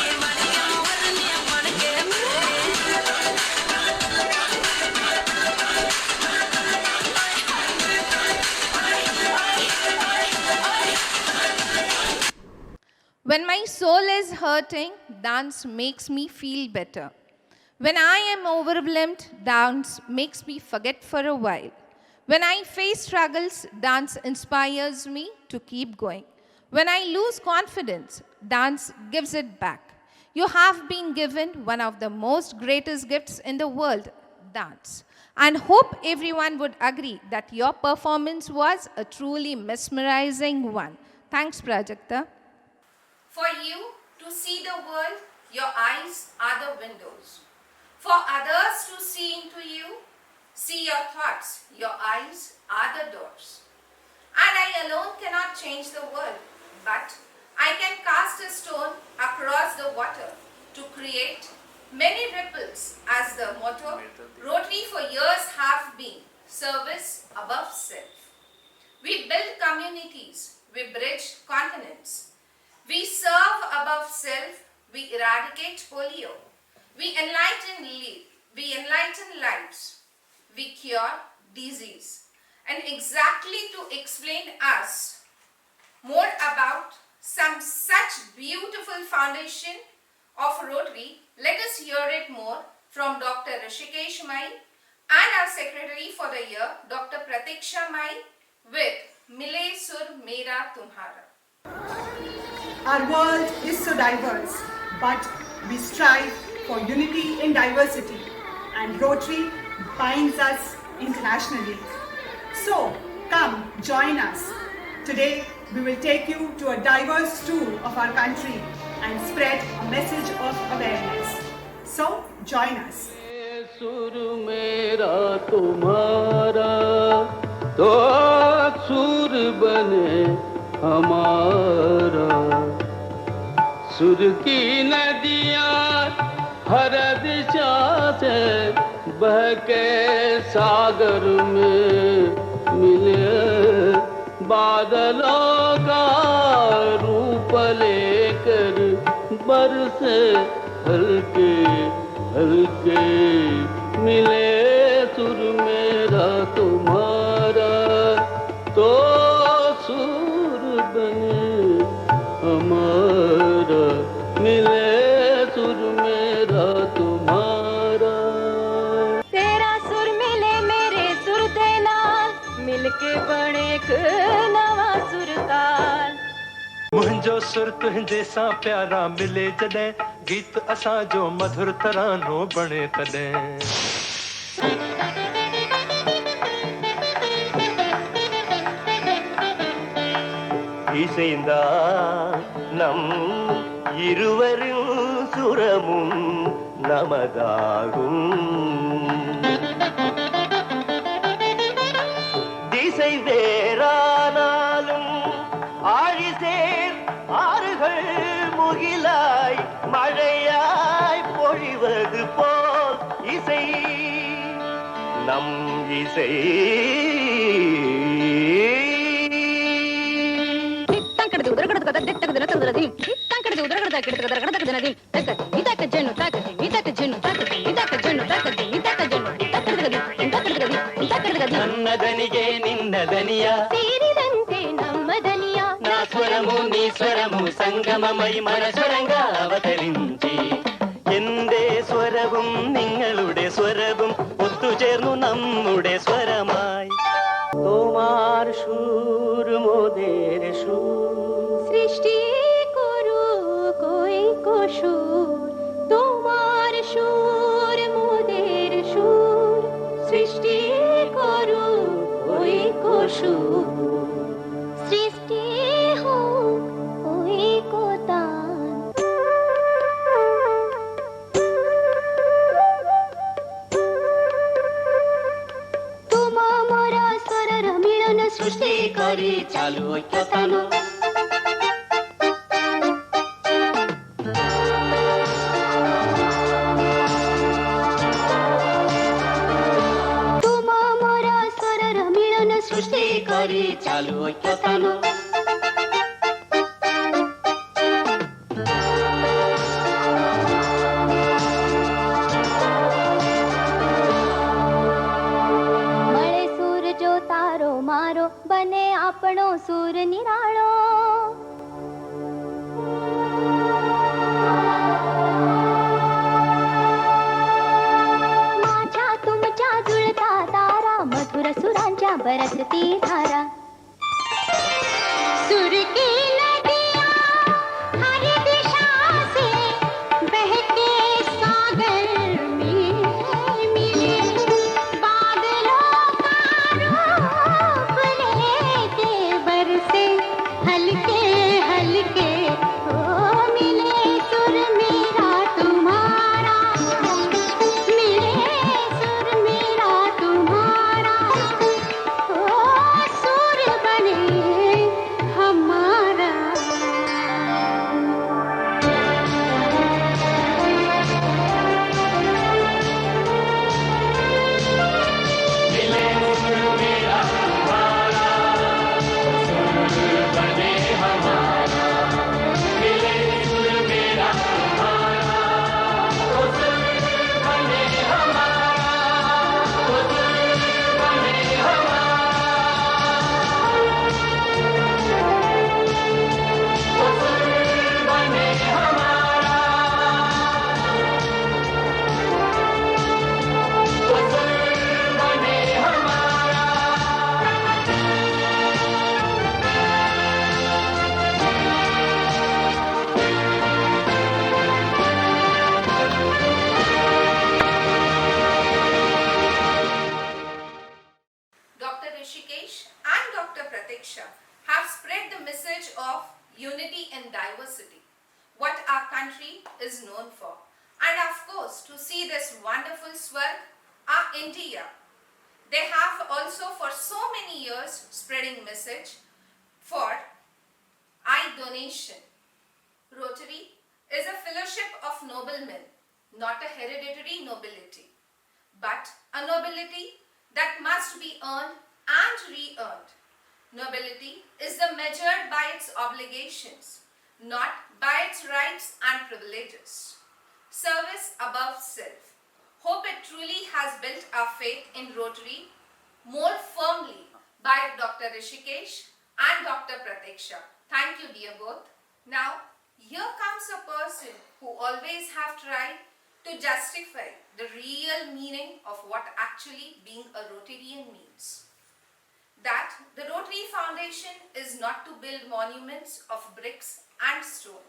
बनके When my soul is hurting, dance makes me feel better. When I am overwhelmed, dance makes me forget for a while. When I face struggles, dance inspires me to keep going. When I lose confidence, dance gives it back. You have been given one of the most greatest gifts in the world, dance. And hope everyone would agree that your performance was a truly mesmerizing one. Thanks, Prajakta. For you to see the world, your eyes are the windows. For others to see into you, see your thoughts, your eyes are the doors. And I alone cannot change the world, but I can cast a stone across the water to create many ripples, as the motto Rotary for years have been, service above self. We build communities, we bridge continents. We serve above self, we eradicate polio. We enlighten lives. We cure disease. And exactly to explain us more about some such beautiful foundation of Rotary, let us hear it more from Dr. Rishikesh Mai and our Secretary for the year, Dr. Pratiksha Mai, with Mile Sur Mera Tumhara. Our world is so diverse, but we strive for unity in diversity, and Rotary binds us internationally. So, come join us. Today, we will take you to a diverse tour of our country and spread a message of awareness. So, join us. सुर मेरा तुम्हारा तो सुर बने हमारा, सुर की नदियाँ हर दिशा से बह के सागर में मिले, बादलों का रूप लेकर बरसे हल्के हल्के, मिले सुर मेरा तुम्हारा तो सुर बने हमारा, मिले सुर मेरा तुम्हारा। तेरा सुर मिले मेरे सुर दे नाल, मिलके बने एक नवा सुरताल। मुंहिंजो सुर तुंहिंजे सां प्यारा मिले जॾहिं, गीत असांजो मधुर तरानो बणे तॾहिं। இசைந்தான் இருவரின் சுரமும் நமதாகும், திசை வேறானாலும் ஆழிசேர் ஆறுகள் முகிலாய் மழையாய் பொழிவது போல் இசை நம் இசை। నన్నదనిగే నిన్నదనియా, తీరిదంతే నమ్మదనియా, నా స్వరము నీ స్వరము സംഗമമൈ മനസ്വരങ്കാ അവതരിഞ്ചി, എന്റെ സ്വരവും നിങ്ങളുടെ സ്വരവും ഒത്തുചേർന്നു നമ്മുടെ സ്വരമായി। তোমার সুর মোদের সুর, সৃষ্টি করু কই সুর, তোমার সুর মোদের সুর, সৃষ্টি করু কই সুর, সৃষ্টি হোক ওই কোতান। তোমা মোরা স্বরর মিলন সৃষ্টি করে চালু ঐক্যতান। তোমা মোরা স্বরর মিলন সৃষ্টি করে চালু ঐক্যতান। મળે સૂર જો તારો મારો, બને આપણો સૂર નિરાળો। माझ्या तुमच्या जुळता तारा, मधुर सुरांच्या बरसती धारा। सुर की नदियाँ हर दिशा से बहके सागर में मिले, बादलों का रूप लेके बरसे हल्के हल्के, ओ मिले सुर मेरा तुम्हारा, मिले सुर मेरा तुम्हारा, ओ सुर and Dr. Pratiksha have spread the message of unity in diversity, what our country is known for. And of course, to see this wonderful Swarg, our India. They have also for so many years spreading message for eye donation. Rotary is a fellowship of noblemen, not a hereditary nobility, but a nobility that must be earned and re-earned. Nobility is the measured by its obligations, not by its rights and privileges. Service above self. Hope it truly has built our faith in Rotary more firmly by Dr. Rishikesh and Dr. Pratiksha. Thank you, dear both. Now, here comes a person who always have tried to justify the real meaning of what actually being a Rotarian means. That the Rotary Foundation is not to build monuments of bricks and stone.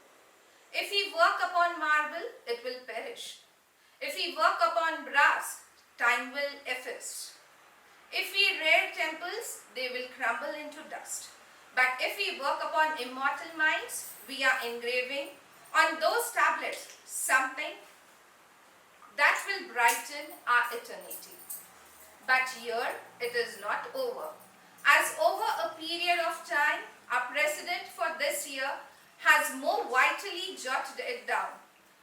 If we work upon marble, it will perish. If we work upon brass, time will efface. If we rear temples, they will crumble into dust. But if we work upon immortal minds, we are engraving on those tablets something that will brighten our eternity. But here it is not over. As over a period of time, our president for this year has more vitally jotted it down,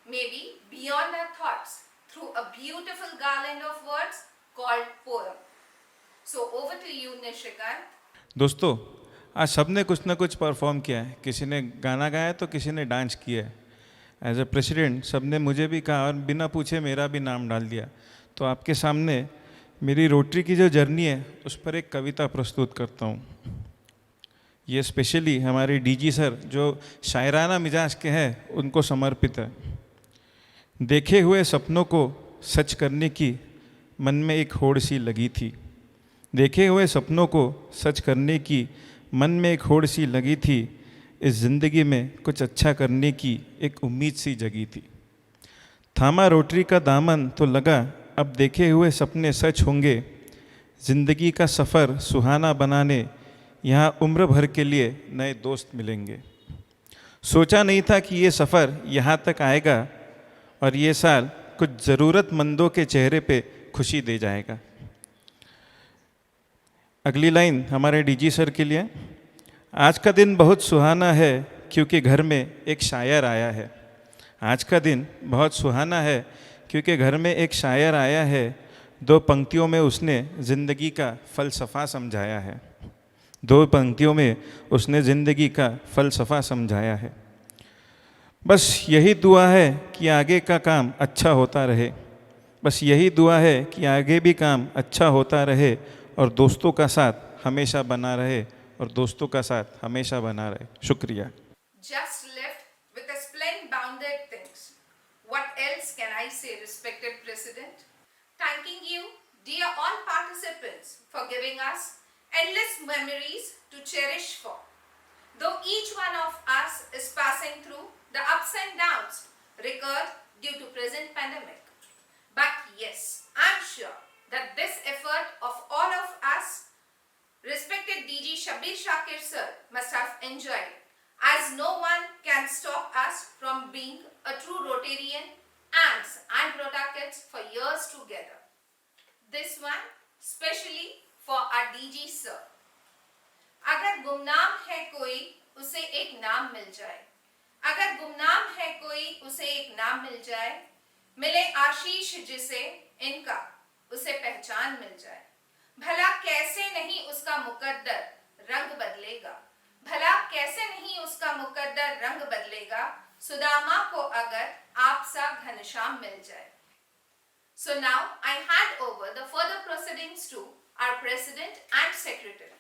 maybe beyond our thoughts, through a beautiful garland of words called poem. So over to you, Nishikant. दोस्तों, आज सब ने कुछ ना कुछ perform किया है. किसी ने गाना गाया तो किसी ने डांस किया है. एज ए प्रेसिडेंट सब ने मुझे भी कहा और बिना पूछे मेरा भी नाम डाल दिया. तो आपके सामने मेरी रोटरी की जो जर्नी है उस पर एक कविता प्रस्तुत करता हूँ. ये स्पेशली हमारे डीजी सर जो शायराना मिजाज के हैं उनको समर्पित है. देखे हुए सपनों को सच करने की मन में एक होड़ सी लगी थी. देखे हुए सपनों को सच करने की मन में एक होड़ सी लगी थी. इस ज़िंदगी में कुछ अच्छा करने की एक उम्मीद सी जगी थी. थामा रोटरी का दामन तो लगा अब देखे हुए सपने सच होंगे. ज़िंदगी का सफ़र सुहाना बनाने यहाँ उम्र भर के लिए नए दोस्त मिलेंगे. सोचा नहीं था कि ये सफ़र यहाँ तक आएगा और ये साल कुछ ज़रूरतमंदों के चेहरे पे खुशी दे जाएगा. अगली लाइन हमारे डीजी सर के लिए. आज का दिन बहुत सुहाना है क्योंकि घर में एक शायर आया है. आज का दिन बहुत सुहाना है क्योंकि घर में एक शायर आया है. 2 पंक्तियों में उसने ज़िंदगी का फ़लसफ़ा समझाया है. 2 पंक्तियों में उसने ज़िंदगी का फ़लसफ़ा समझाया है. बस यही दुआ है कि आगे का काम अच्छा होता रहे. बस यही दुआ है कि आगे भी काम अच्छा होता रहे और दोस्तों का साथ हमेशा बना रहे और दोस्तों का साथ हमेशा बना रहे. शुक्रिया. Just left with a splendid bounded things. What else can I say, respected President? Thanking you, dear all participants, for giving us endless memories to cherish for. Though each one of us is passing through the ups and downs recurred due to present pandemic. But yes, I'm sure that this effort of all of us, respected DG Shabbir Shakir sir, must have enjoyed, as no one can stop us from being a true Rotarian ants and Rotakets for years together. This one specially for our DG sir. अगर गुमनाम है कोई उसे एक नाम मिल जाए. अगर गुमनाम है कोई उसे एक नाम मिल जाए. मिले आशीष जिसे इनका उसे पहचान मिल जाए. भला कैसे नहीं उसका मुकद्दर रंग बदलेगा. भला कैसे नहीं उसका मुकद्दर रंग बदलेगा. सुदामा को अगर आप सा घनश्याम मिल जाए. So now I hand over the further proceedings to our President and Secretary.